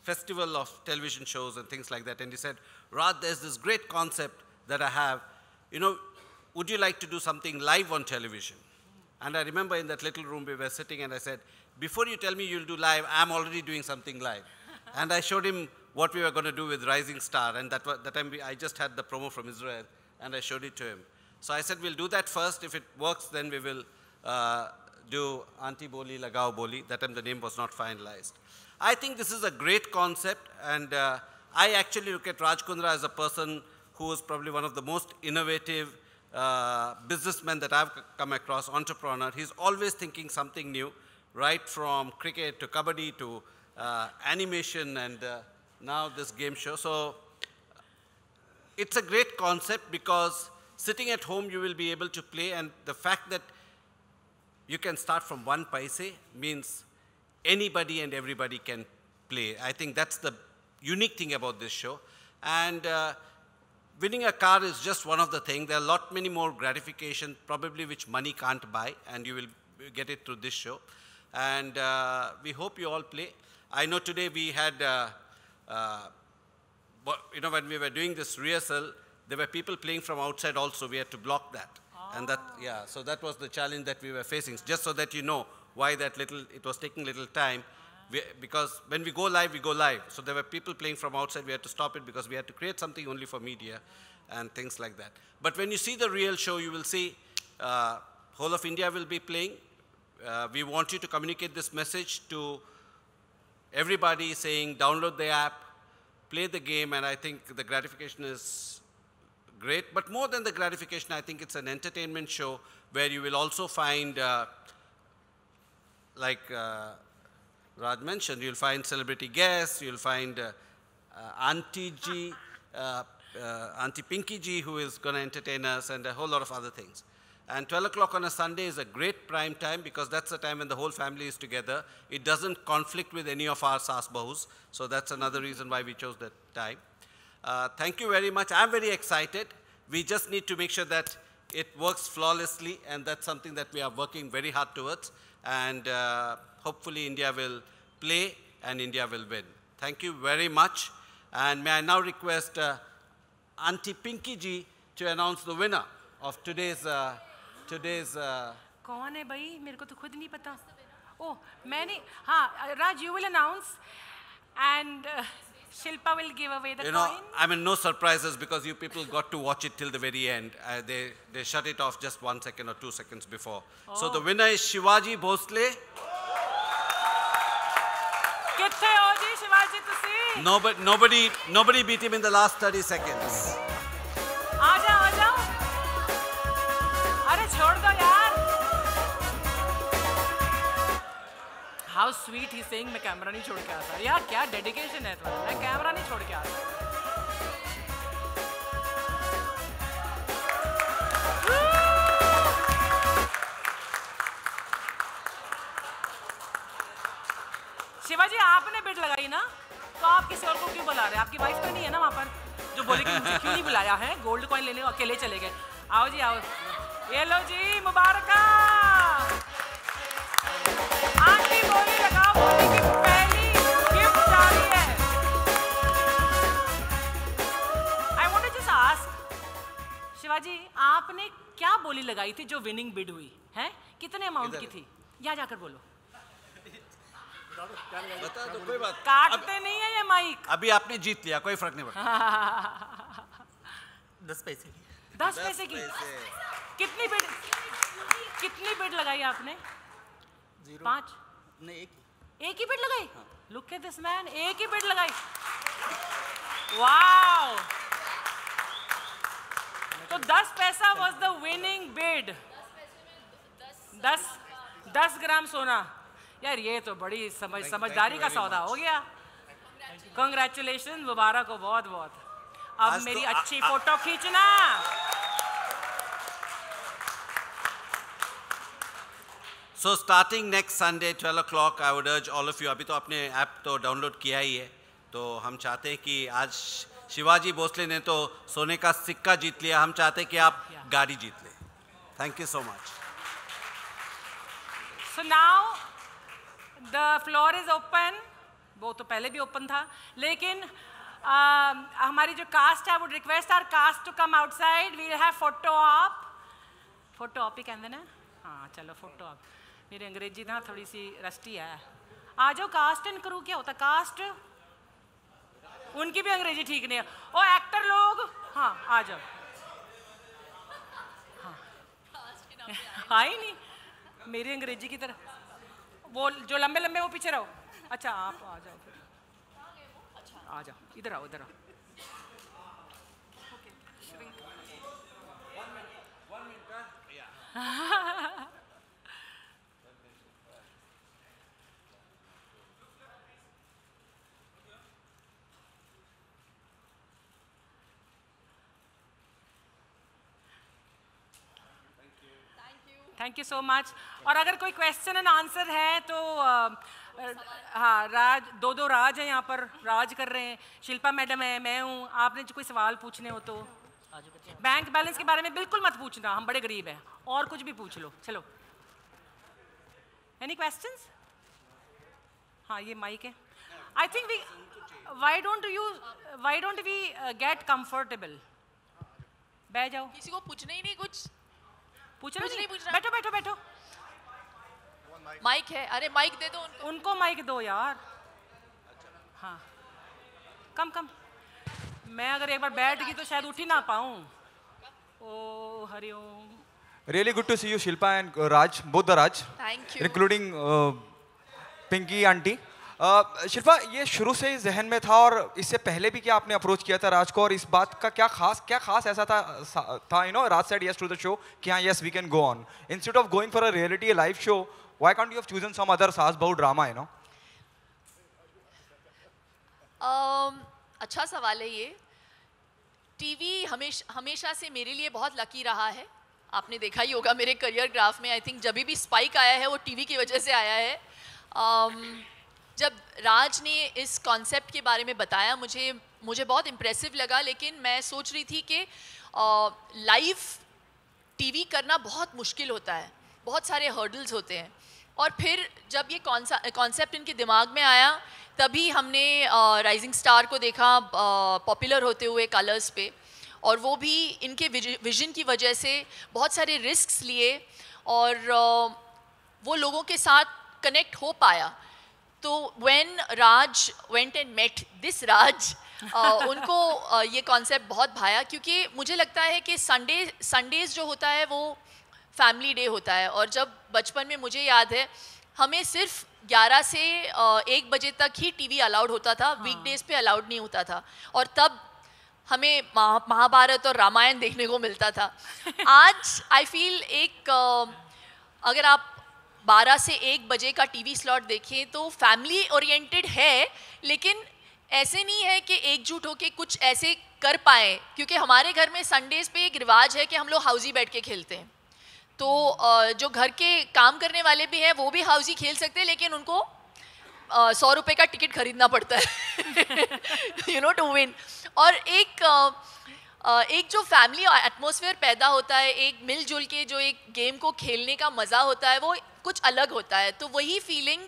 Speaker 11: festival of television shows and things like that. And he said, Raj, there's this great concept that I have. Would you like to do something live on television? And I remember in that little room we were sitting, and I said, before you tell me you'll do live, I'm already doing something live. And I showed him what we were going to do with Rising Star, and that time I just had the promo from Israel, and I showed it to him. So I said, we'll do that first. If it works, then we will do Auntie Boli, Lagao Boli. That time the name was not finalized. I think this is a great concept, and I actually look at Raj Kundra as a person who is probably one of the most innovative businessmen that I've come across, entrepreneur. He's always thinking something new, right from cricket to kabaddi to animation and now this game show. So it's a great concept because sitting at home you will be able to play, and the fact that you can start from 1 paise means anybody and everybody can play. I think that's the unique thing about this show. And winning a car is just one of the things. There are many more gratification, probably which money can't buy, and you will get it through this show. And we hope you all play. I know today we had, when we were doing this rehearsal, there were people playing from outside also. We had to block that. And that, so that was the challenge that we were facing. Just so that you know why it was taking little time. Because when we go live, we go live. So there were people playing from outside. We had to stop it because we had to create something only for media and things like that. But when you see the real show, you will see whole of India will be playing. We want you to communicate this message to everybody saying download the app, play the game, and I think the gratification is great. But more than the gratification, I think it's an entertainment show where you will also find, like Raj mentioned, you'll find celebrity guests, you'll find Auntie G, Auntie Pinky G, who is going to entertain us, and a whole lot of other things. And 12 o'clock on a Sunday is a great prime time because that's the time when the whole family is together. It doesn't conflict with any of our Saas Bahus, so that's another reason why we chose that time. Thank you very much. I'm very excited. We just need to make sure that it works flawlessly, and that's something that we are working very hard towards. And hopefully India will play and India will win. Thank you very much. And may I now request Auntie Pinky Ji to announce the winner of today's
Speaker 5: कौन है भाई? मेरे को तो खुद नहीं पता. Oh, मैंने, हाँ, Raj, you will announce. And Shilpa will give away the
Speaker 11: You know,
Speaker 5: coin.
Speaker 11: I mean, no surprises because you people got to watch it till the very end. They shut it off just 1 second or 2 seconds before. So the winner is Shivaji Bhosle.
Speaker 5: कित्थे हो जी शिवाजी तुसी?
Speaker 11: Nobody beat him in the last 30 seconds.
Speaker 5: आ जाओ. अरे छोड़ दो यार. How sweet he's saying मैं camera नहीं छोड़ के आता. यार क्या डेडिकेशन है तुम्हारा. मैं कैमरा नहीं छोड़ के आता. शिवाजी आपने बिड लगाई ना, तो आप किसी और को क्यों बुला रहे हैं? आपकी वाइफ तो नहीं है ना वहाँ पर जो बोले कि मुझे क्यों नहीं बुलाया है? गोल्ड कॉइन लेने अकेले चले गए. आओ जी आओ. ये लो जी मुबारका. आंटी बोली लगाओ. बोली की पहली गिफ्ट जा रही है. I want to just ask Shivaji आपने क्या बोली लगाई थी जो विनिंग बिड हुई है? कितने अमाउंट की थी? यहाँ जाकर बोलो.
Speaker 11: बता दो, कोई बात.
Speaker 5: काटते नहीं है ये माइक.
Speaker 11: अभी आपने जीत लिया, कोई फर्क नहीं पड़ता.
Speaker 6: 10 पैसे की.
Speaker 5: 10 पैसे की. कितनी बिड लगाई आपने? 5.
Speaker 6: नहीं,
Speaker 5: एक ही बिड लगाई. Look at this man. एक ही बिड लगाई. वाओ. तो 10 पैसा वाज द विनिंग बिड. 10 ग्राम सोना. यार ये तो बड़ी समझदारी का सौदा हो गया. कांग्रेचुलेशन मुबारक हो बहुत बहुत. अब मेरी अच्छी फोटो खींचना.
Speaker 11: So starting next Sunday 12 o'clock, I would urge all of you. अभी तो आपने ऐप तो डाउनलोड किया ही है, तो हम चाहते हैं कि आज शिवाजी भोसले ने तो सोने का सिक्का जीत लिया. हम चाहते हैं कि आप गाड़ी जीत लें. Thank you so much.
Speaker 5: So now the floor is open. वो तो पहले भी ओपन था, लेकिन हमारी जो कास्ट है, वो request are cast to come outside. We have photo op ही कहते ना. हाँ चलो फोटो ऑप. मेरी अंग्रेजी ना थोड़ी सी रस्टी है. आ जाओ. कास्ट एंड क्रू क्या होता है? कास्ट उनकी भी अंग्रेजी ठीक नहीं है. ओ एक्टर लोग, हाँ आ जाओ. हाँ ही नहीं मेरी अंग्रेजी की तरह. वो जो लंबे लंबे वो पीछे रहो. अच्छा आप आ जाओ फिर. आ जाओ इधर आओ. Thank you so much. और अगर कोई क्वेश्चन एंड आंसर है तो हाँ राज, दो राज हैं यहाँ पर. राज कर रहे हैं. शिल्पा मैडम है, मैं हूँ. आपने जो कोई सवाल पूछने हो तो बैंक बैलेंस के बारे में बिल्कुल मत पूछना, हम बड़े गरीब हैं. और कुछ भी पूछ लो. चलो एनी क्वेश्चंस? हाँ ये माइक है. I think we why don't we get comfortable. बैठ जाओ.
Speaker 9: किसी को पूछना ही नहीं कुछ.
Speaker 5: पूछना नहीं. बैठो.
Speaker 9: माइक है. अरे माइक दे दो
Speaker 5: उनको माइक दो यार. हाँ कम. मैं अगर एक बार बैठ गई तो शायद उठ ही ना पाऊँ. ओ Hariom.
Speaker 12: Really good to see you, Shilpa and Raj, both the Raj.
Speaker 9: Thank you.
Speaker 12: Including Pinky auntie. Shilpa, ये शुरू से ही जहन में था और इससे पहले भी क्या आपने अप्रोच किया था राज को, और इस बात का क्या खास ऐसा था you know Raj said yes to the show कि हाँ yes we can go on instead of going for a reality live show. Why can't you have chosen some other saas bahu drama, you know?
Speaker 9: अच्छा सवाल है ये. टीवी हमेशा से मेरे लिए बहुत लकी रहा है. आपने देखा ही होगा मेरे करियर ग्राफ में. आई थिंक जब भी स्पाइक आया है वो टीवी की वजह से आया है. जब राज ने इस कॉन्सेप्ट के बारे में बताया मुझे बहुत इम्प्रेसिव लगा, लेकिन मैं सोच रही थी कि लाइव टीवी करना बहुत मुश्किल होता है, बहुत सारे हर्डल्स होते हैं. और फिर जब ये कॉन्सेप्ट इनके दिमाग में आया तभी हमने राइजिंग स्टार को देखा पॉपुलर होते हुए कलर्स पे, और वो भी इनके विजन की वजह से बहुत सारे रिस्क्स लिए और वो लोगों के साथ कनेक्ट हो पाया. तो when Raj went and met this Raj, उनको ये कॉन्सेप्ट बहुत भाया, क्योंकि मुझे लगता है कि संडेज जो होता है वो फैमिली डे होता है, और जब बचपन में मुझे याद है हमें सिर्फ 11 से 1 बजे तक ही टीवी अलाउड होता था, वीकडेज पे अलाउड नहीं होता था, और तब हमें महाभारत और रामायण देखने को मिलता था। आज आई फील अगर आप 12 से 1 बजे का टीवी स्लॉट देखें तो फैमिली ओरिएंटेड है, लेकिन ऐसे नहीं है कि एकजुट होके कुछ ऐसे कर पाए, क्योंकि हमारे घर में संडेज पे एक रिवाज है कि हम लोग हाउसी बैठ के खेलते हैं। तो जो घर के काम करने वाले भी हैं वो भी हाउसी खेल सकते हैं, लेकिन उनको 100 रुपये का टिकट खरीदना पड़ता है टू विन। और एक जो फैमिली एटमॉस्फेयर पैदा होता है, एक मिलजुल के जो एक गेम को खेलने का मज़ा होता है, वो कुछ अलग होता है। तो वही फीलिंग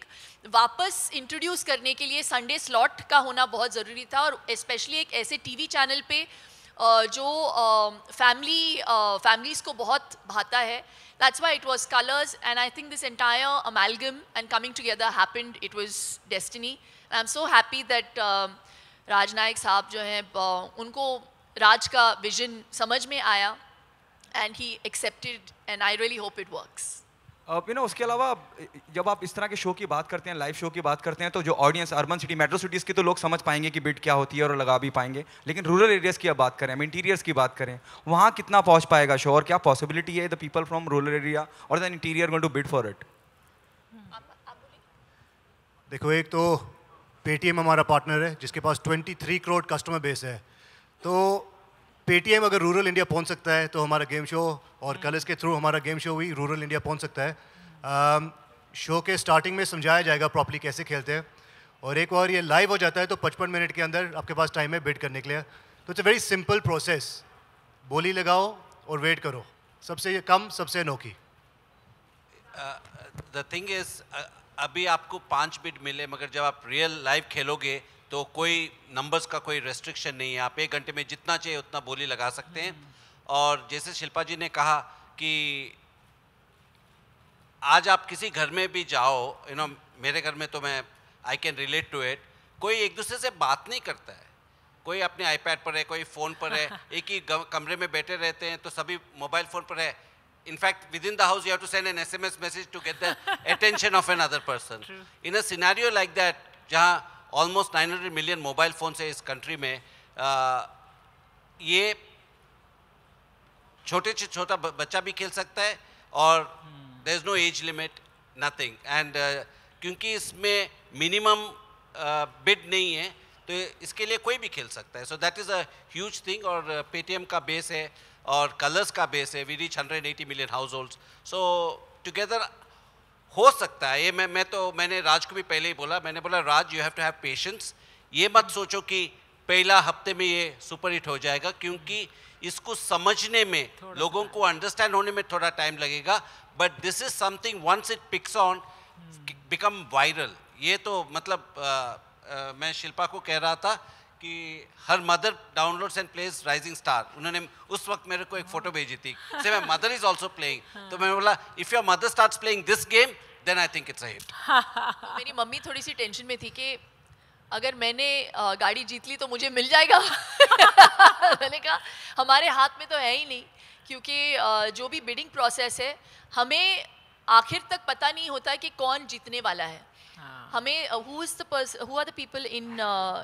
Speaker 9: वापस इंट्रोड्यूस करने के लिए संडे स्लॉट का होना बहुत ज़रूरी था, और स्पेशली एक ऐसे टीवी चैनल पे जो फैमिलीज़ को बहुत भाता है। That's why it was Colors, and I think this entire amalgam and coming together happened. It was destiny. And I'm so happy that राज नायक साहब जो हैं उनको राज का विजन समझ में आया, and he accepted, and I really hope it works.
Speaker 12: उसके अलावा जब आप इस तरह के शो की बात करते हैं, लाइव शो की बात करते हैं, तो जो audience urban city metro cities की तो लोग समझ पाएंगे कि बिट क्या होती है और लगा भी पाएंगे, लेकिन रूरल एरियाज़ की अब बात करें, हम इंटीरियर्स की बात करें, वहाँ कितना पहुँच पाएगा शो, और क्या पॉसिबिलिटी है the people from rural area और the interior going to bid for it?
Speaker 10: देखो, एक तो पेटीएम हमारा पार्टनर है जिसके पास 23 करोड़ कस्टमर बेस है, तो पेटीएम अगर रूरल इंडिया पहुंच सकता है तो हमारा गेम शो और कलर्स के थ्रू हमारा गेम शो भी रूरल इंडिया पहुंच सकता है। शो के स्टार्टिंग में समझाया जाएगा प्रॉपर्ली कैसे खेलते हैं, और एक बार ये लाइव हो जाता है तो 55 मिनट के अंदर आपके पास टाइम है बिड करने के लिए। तो it's a very simple process, बोली लगाओ और वेट करो, सबसे कम सबसे अनोखी।
Speaker 11: द थिंग इज अभी आपको 5 बिड मिले, मगर जब आप रियल लाइव खेलोगे तो कोई नंबर्स का कोई रेस्ट्रिक्शन नहीं है, आप 1 घंटे में जितना चाहिए उतना बोली लगा सकते हैं। और जैसे शिल्पा जी ने कहा कि आज आप किसी घर में भी जाओ, मेरे घर में तो मैं I can relate to it, कोई एक दूसरे से बात नहीं करता है, कोई अपने आईपैड पर है, कोई फ़ोन पर है, एक ही कमरे में बैठे रहते हैं तो सभी मोबाइल फ़ोन पर है। In fact within the house you have to send an SMS message to get the attention of another person. In a scenario like that, जहाँ ऑलमोस्ट 900 मिलियन मोबाइल फ़ोन्स है इस country में, ये छोटे से छोटा बच्चा भी खेल सकता है, और there is no age limit, nothing. And क्योंकि इसमें मिनिमम बिड नहीं है तो इसके लिए कोई भी खेल सकता है। So that is a huge thing. और पेटीएम का बेस है और कलर्स का बेस है, we reach 180 million households, so together हो सकता है। ये मैंने राज को भी पहले ही बोला, मैंने बोला Raj you have to have patience, ये मत सोचो कि पहला हफ्ते में ये सुपर हिट हो जाएगा, क्योंकि इसको समझने में, लोगों को अंडरस्टैंड होने में थोड़ा टाइम लगेगा, but this is something once it picks on become viral. ये तो मतलब मैं शिल्पा को कह रहा था कि हर mother downloads and plays Rising Star, उन्होंने उस वक्त मेरे को एक फोटो भेजी थी, say my mother is also playing, तो मैंने बोला if your mother starts playing this game then I think it's a hit.
Speaker 9: मेरी मम्मी थोड़ी सी टेंशन में थी कि अगर मैंने गाड़ी जीत ली तो मुझे मिल जाएगा। मैंने कहा हमारे हाथ में तो है ही नहीं, क्योंकि जो भी बिडिंग प्रोसेस है हमें आखिर तक पता नहीं होता कि कौन जीतने वाला है। हमें who are the people in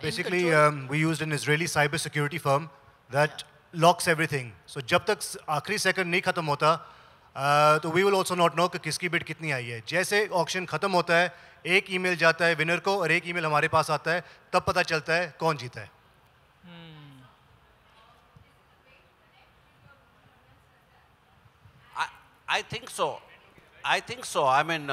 Speaker 10: basically we used an Israeli cyber security firm that locks everything, so जब तक आखिरी सेकंड नहीं खत्म होता तो we will also not know कि किसकी बिड कितनी आई है। जैसे ऑक्शन खत्म होता है एक ईमेल जाता है विनर को और एक ईमेल हमारे पास आता है, तब पता चलता है कौन जीता है।
Speaker 11: I think so. I mean,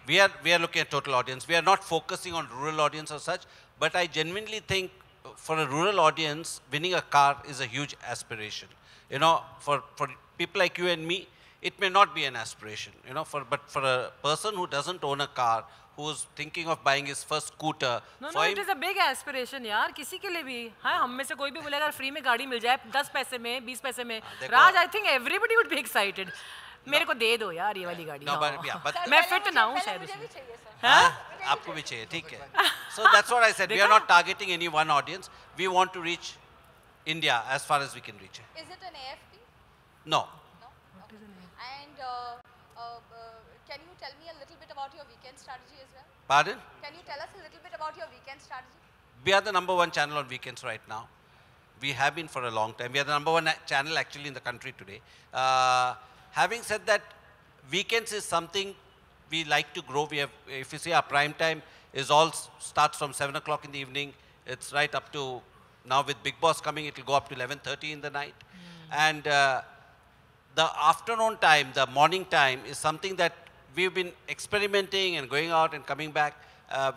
Speaker 11: we are looking at total audience. We are not focusing on rural audience or such, but I genuinely think for a rural audience, winning a car is a huge aspiration. For people like you and me, it may not be an aspiration. But for a person who doesn't own a car, who's thinking of buying his first scooter,
Speaker 5: no, it is a big aspiration, यार, किसी के लिए भी। हाँ, हम में से कोई भी बोलेगा फ्री में गाड़ी मिल जाए 10 पैसे में, 20 पैसे में, राज, I think everybody would be excited. मेरे को दे दो यार ये वाली गाड़ी।
Speaker 11: No, but
Speaker 5: मैं फिट ना हूँ शायद इसमें।
Speaker 11: आपको भी चाहिए, ठीक है। So that's what I said. We are not targeting any one audience. We want to reach India as far as we can reach it.
Speaker 7: Is it an AFP?
Speaker 11: No.
Speaker 7: No. Okay. And can you tell me a little bit about your weekend strategy as well?
Speaker 11: Pardon?
Speaker 7: Can you tell us a little bit about your weekend strategy?
Speaker 11: We are the #1 channel on weekends right now. We have been for a long time. We are the #1 channel actually in the country today. Having said that, weekends is something we like to grow. We have, if you see, our prime time is all starts from 7 o'clock in the evening. It's right up to now with Big Boss coming, it will go up to 11:30 in the night. And the afternoon time, the morning time is something that we've been experimenting and going out and coming back.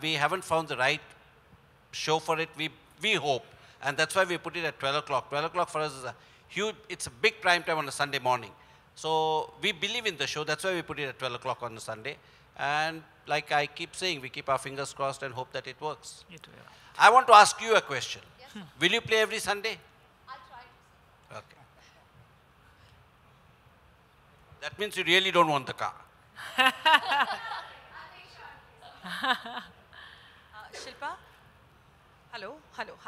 Speaker 11: We haven't found the right show for it. We hope. And that's why we put it at 12 o'clock. 12 o'clock for us is a huge, it's a big prime time on a Sunday morning. So we believe in the show. That's why we put it at 12 o'clock on a Sunday. And like I keep saying, we keep our fingers crossed and hope that it works. I want to ask you a question. Yes. Will you play every Sunday?
Speaker 7: I'll try.
Speaker 11: Okay. That means you really don't want the car.
Speaker 13: Shilpa? Hello,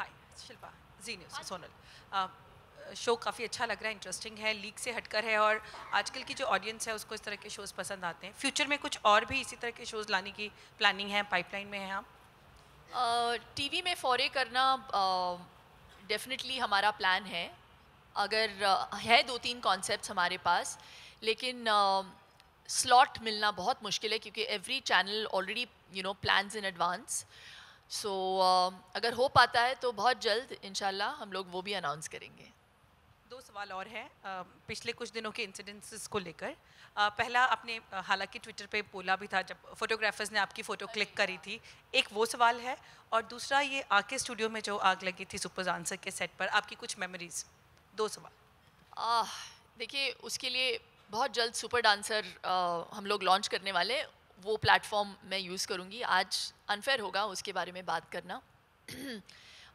Speaker 13: hi. Shilpa, Zee news, Sonal. Show काफ़ी अच्छा लग रहा है, interesting है, leak से हटकर है और आजकल की जो ऑडियंस है उसको इस तरह के शोज़ पसंद आते हैं। फ्यूचर में कुछ और भी इसी तरह के शोज़ लाने की प्लानिंग है, पाइपलाइन में है आप?
Speaker 9: टीवी में फॉरे करना डेफिनेटली हमारा प्लान है। अगर है 2-3 कॉन्सेप्ट्स हमारे पास, लेकिन स्लॉट मिलना बहुत मुश्किल है क्योंकि every channel already plans in advance. So अगर हो पाता है तो बहुत जल्द इंशाल्लाह हम लोग वो भी अनाउंस करेंगे।
Speaker 13: 2 सवाल और हैं पिछले कुछ दिनों के इंसिडेंसेस को लेकर। पहला, आपने हालांकि ट्विटर पे बोला भी था जब फोटोग्राफर्स ने आपकी फ़ोटो क्लिक करी थी, एक वो सवाल है, और दूसरा ये आके स्टूडियो में जो आग लगी थी सुपर डांसर के सेट पर, आपकी कुछ मेमोरीज। 2 सवाल।
Speaker 9: देखिए, उसके लिए बहुत जल्द सुपर डांसर हम लोग लॉन्च करने वाले, वो प्लेटफॉर्म मैं यूज़ करूँगी। आज अनफेयर होगा उसके बारे में बात करना।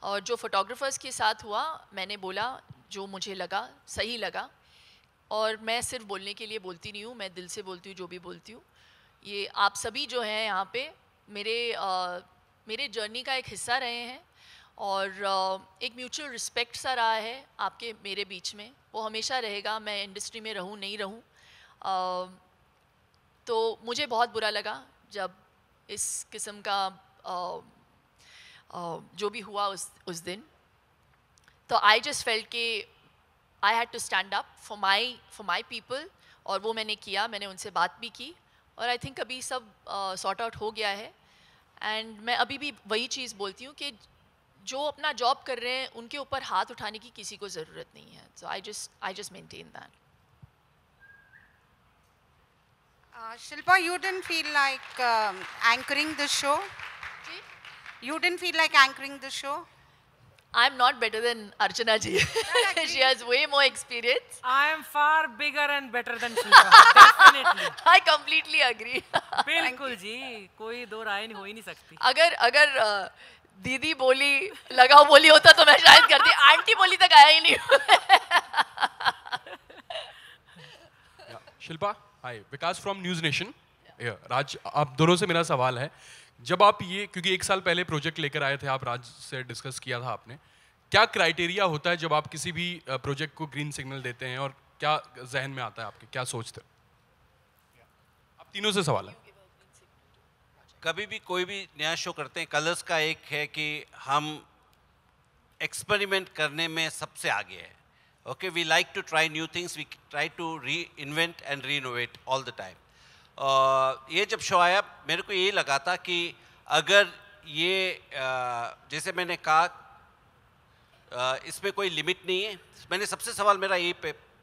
Speaker 9: और जो फोटोग्राफर्स के साथ हुआ, मैंने बोला जो मुझे लगा सही लगा, और मैं सिर्फ बोलने के लिए बोलती नहीं हूँ, मैं दिल से बोलती हूँ जो भी बोलती हूँ। ये आप सभी जो हैं यहाँ पे मेरे जर्नी का एक हिस्सा रहे हैं, और एक म्यूचुअल रिस्पेक्ट सा रहा है आपके मेरे बीच में, वो हमेशा रहेगा। मैं इंडस्ट्री में रहूँ नहीं रहूँ, तो मुझे बहुत बुरा लगा जब इस किस्म का जो भी हुआ उस दिन। तो आई जस्ट फेल्ट कि I had to stand up for my people, और वो मैंने किया। मैंने उनसे बात भी की, और आई थिंक अभी सब सॉर्ट आउट हो गया है। एंड मैं अभी भी वही चीज़ बोलती हूँ कि जो अपना जॉब कर रहे हैं उनके ऊपर हाथ उठाने की किसी को ज़रूरत नहीं है। So I just maintain that.
Speaker 14: Shilpa, you didn't feel like anchoring the show? You didn't feel like anchoring the show?
Speaker 9: I'm not better than Archana ji. She has way more experience.
Speaker 5: I am far bigger and better than Shilpa. Definitely.
Speaker 9: I completely agree.
Speaker 5: बिल्कुल जी, कोई दो राय हो ही नहीं सकती।
Speaker 9: अगर दीदी बोली लगाओ बोली होता तो मैं शायद करती, आंटी बोली तक आया ही नहीं।
Speaker 15: शिल्पा, हाय, विकास फ्रॉम न्यूज़ नेशन। राज, आप दोनों से मेरा सवाल है, जब आप ये, क्योंकि 1 साल पहले प्रोजेक्ट लेकर आए थे आप, राज से डिस्कस किया था आपने, क्या क्राइटेरिया होता है जब आप किसी भी प्रोजेक्ट को ग्रीन सिग्नल देते हैं, और क्या जहन में आता है आपके, क्या सोचते हो? आप तीनों से सवाल है।
Speaker 11: कभी भी कोई भी नया शो करते हैं, कलर्स का एक है कि हम एक्सपेरिमेंट करने में सबसे आगे है। Okay, we like to try new things. We try to reinvent and re-innovate all the time. ये जब शो आया, मेरे को ये लगा था कि अगर ये जैसे मैंने कहा इसमें कोई लिमिट नहीं है। मैंने सबसे सवाल मेरा ये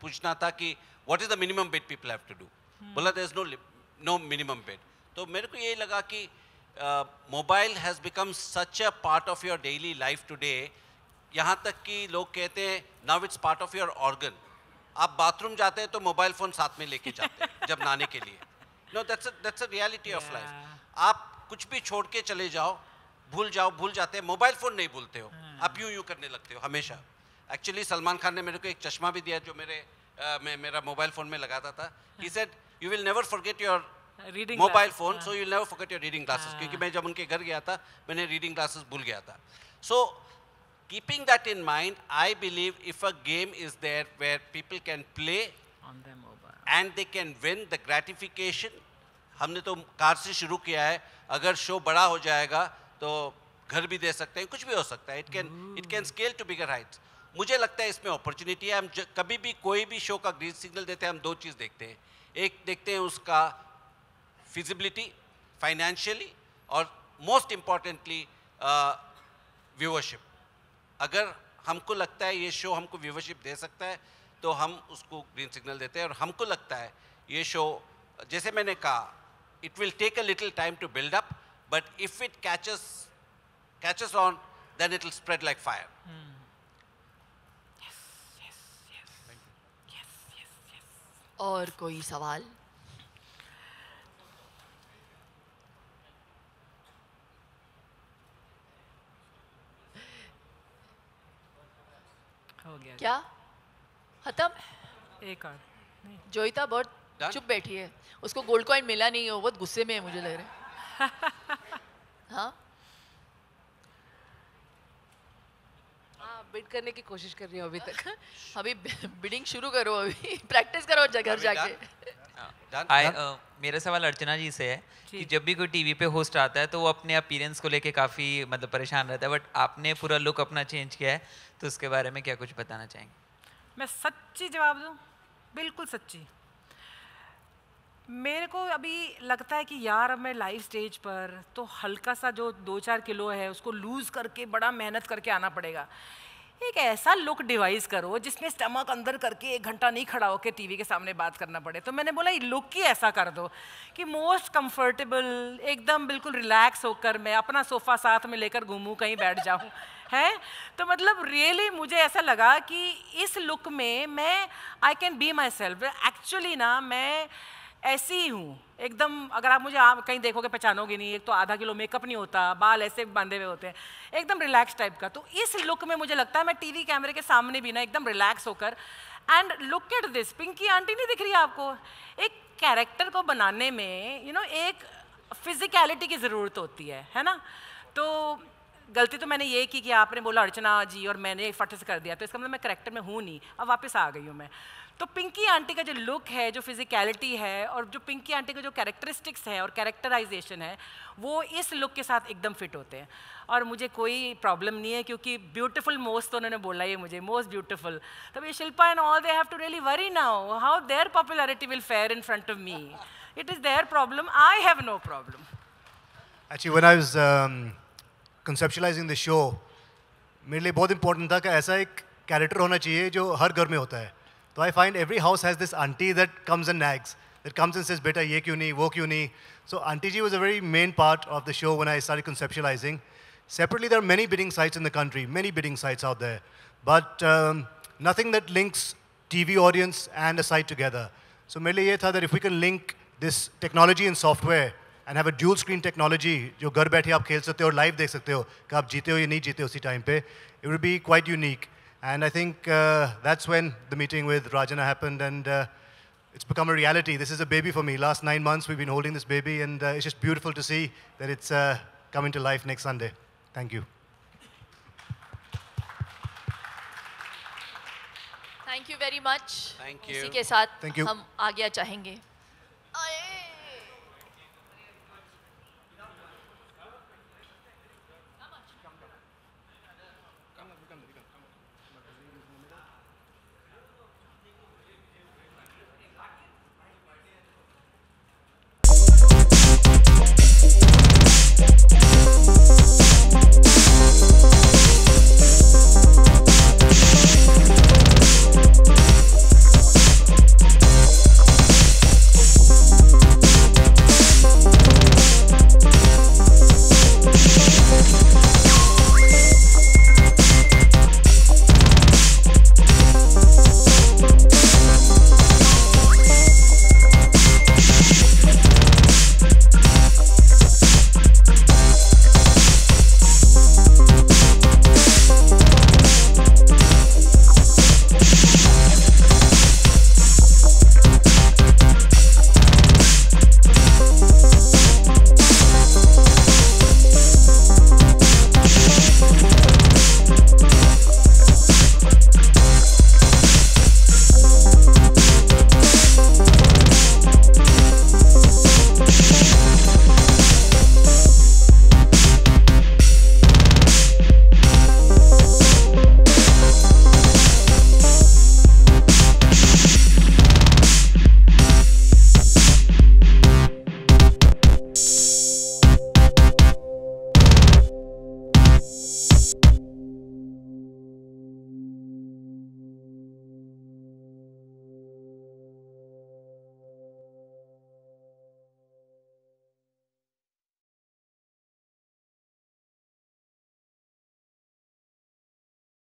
Speaker 11: पूछना था कि what is the minimum bid people have to do? बोला there is no minimum bid. तो मेरे को ये लगा कि mobile has become such a part of your daily life today. यहाँ तक कि लोग कहते हैं now it's part of your organ. आप बाथरूम जाते हैं तो मोबाइल फ़ोन साथ में लेके जाते हैं जब नहाने के लिए। No, that's a reality of life. आप कुछ भी छोड़ के चले जाओ, भूल जाते हैं, मोबाइल फ़ोन नहीं भूलते हो, आप यूं करने लगते हो हमेशा। एक्चुअली सलमान खान ने मेरे को एक चश्मा भी दिया जो मेरे मैं मेरा मोबाइल फ़ोन में लगाता था. He said, you will never forget your
Speaker 5: Reading
Speaker 11: mobile
Speaker 5: glasses,
Speaker 11: phone, so you'll never forget your reading glasses. क्योंकि मैं जब उनके घर गया था, मैंने reading glasses भूल गया था. So, keeping that in mind, I believe if a game is there where people can play
Speaker 5: on their mobile
Speaker 11: and they can win the gratification, हमने तो कार से शुरू किया है. अगर शो बड़ा हो जाएगा तो घर भी दे सकते हैं, कुछ भी हो सकता है. It can scale to bigger heights. मुझे लगता है इसमें अपॉर्चुनिटी है. हम कभी भी कोई भी शो का ग्रीन सिग्नल देते हैं, हम 2 चीज़ देखते हैं. एक देखते हैं उसका फिजिबिलिटी फाइनेंशियली और मोस्ट इम्पॉर्टेंटली व्यूअरशिप. अगर हमको लगता है ये शो हमको व्यूअरशिप दे सकता है तो हम उसको ग्रीन सिग्नल देते हैं. और हमको लगता है ये शो, जैसे मैंने कहा, it will take a little time to build up, but if it catches on, then it will spread like fire.
Speaker 9: और कोई सवाल?
Speaker 5: हो गया
Speaker 9: क्या खत्म?
Speaker 5: एक और
Speaker 9: जोईता बहुत चुप बैठी है, उसको गोल्ड कॉइन मिला नहीं है, वो बहुत गुस्से में है मुझे लग रहा है. हाँ
Speaker 16: बिड करने की कोशिश कर रही हूँ अभी तक.
Speaker 9: अभी बिडिंग शुरू करो, अभी प्रैक्टिस करो घर जाके.
Speaker 17: हाय, मेरा सवाल अर्चना जी से है कि जब भी कोई टीवी पे होस्ट आता है तो वो अपने अपीयरेंस को लेके काफ़ी मतलब परेशान रहता है, बट आपने पूरा लुक अपना चेंज किया है, तो उसके बारे में क्या कुछ बताना चाहेंगे?
Speaker 5: मैं सच्ची जवाब दूँ? बिल्कुल सच्ची. मेरे को अभी लगता है कि यार अब मैं लाइव स्टेज पर तो हल्का सा जो 2-4 किलो है उसको लूज़ करके बड़ा मेहनत करके आना पड़ेगा. एक ऐसा लुक डिवाइस करो जिसमें स्टमक अंदर करके 1 घंटा नहीं खड़ा होकर टीवी के सामने बात करना पड़े. तो मैंने बोला ये लुक ही ऐसा कर दो कि मोस्ट कंफर्टेबल, एकदम बिल्कुल रिलैक्स होकर मैं अपना सोफ़ा साथ में लेकर घूमूं, कहीं बैठ जाऊं. है तो मतलब रियली मुझे ऐसा लगा कि इस लुक में मैं I can be my self. Actually ना मैं ऐसी ही हूँ एकदम. अगर आप मुझे कहीं देखोगे पहचानोगे नहीं. एक तो आधा किलो मेकअप नहीं होता, बाल ऐसे बांधे हुए होते हैं, एकदम रिलैक्स टाइप का. तो इस लुक में मुझे लगता है मैं टीवी कैमरे के सामने भी ना एकदम रिलैक्स होकर. And look at this, Pinky aunty नहीं दिख रही है आपको? एक कैरेक्टर को बनाने में एक फिजिकलिटी की ज़रूरत होती है ना. तो गलती तो मैंने ये की कि आपने बोला अर्चना जी और मैंने फट से कर दिया, तो इसका मतलब मैं कैरेक्टर में हूँ नहीं. अब वापस आ गई हूँ मैं. तो पिंकी आंटी का जो लुक है, जो फिजिकलिटी है और जो पिंकी आंटी का जो कैरेक्टरिस्टिक्स है और कैरेक्टराइजेशन है, वो इस लुक के साथ एकदम फिट होते हैं. और मुझे कोई प्रॉब्लम नहीं है क्योंकि ब्यूटीफुल मोस्ट तो उन्होंने बोला ही मुझे, मोस्ट ब्यूटीफुल. तब ये Shilpa and all they have to really worry now how their popularity will fare in front of me. It is their problem, I have no problem.
Speaker 10: Actually, when I was conceptualizing the show, मेरे लिए बहुत important था कि ऐसा एक character होना चाहिए जो हर घर में होता है. So I find every house has this auntie that comes and nags, that comes and says, "Beta, ye kyun nahi, wo kyun nahi." So Auntie ji was a very main part of the show when I started conceptualizing. Separately, there are many bidding sites in the country, many bidding sites out there, but nothing that links TV audience and a site together. So मेरे लिए ये था that if we can link this technology and software and have a dual screen technology, जो घर बैठे आप खेल सकते हो और live देख सकते हो कि आप जीते हो या नहीं जीते उसी टाइम पे, it would be quite unique. And I think that's when the meeting with Rajana happened, and it's become a reality. This is a baby for me. Last 9 months we've been holding this baby, and it's just beautiful to see that it's coming to life next Sunday. Thank you.
Speaker 9: Thank you very much.
Speaker 11: Thank you.
Speaker 9: इसी के साथ
Speaker 10: Thank you.
Speaker 9: हम आज्ञा चाहेंगे.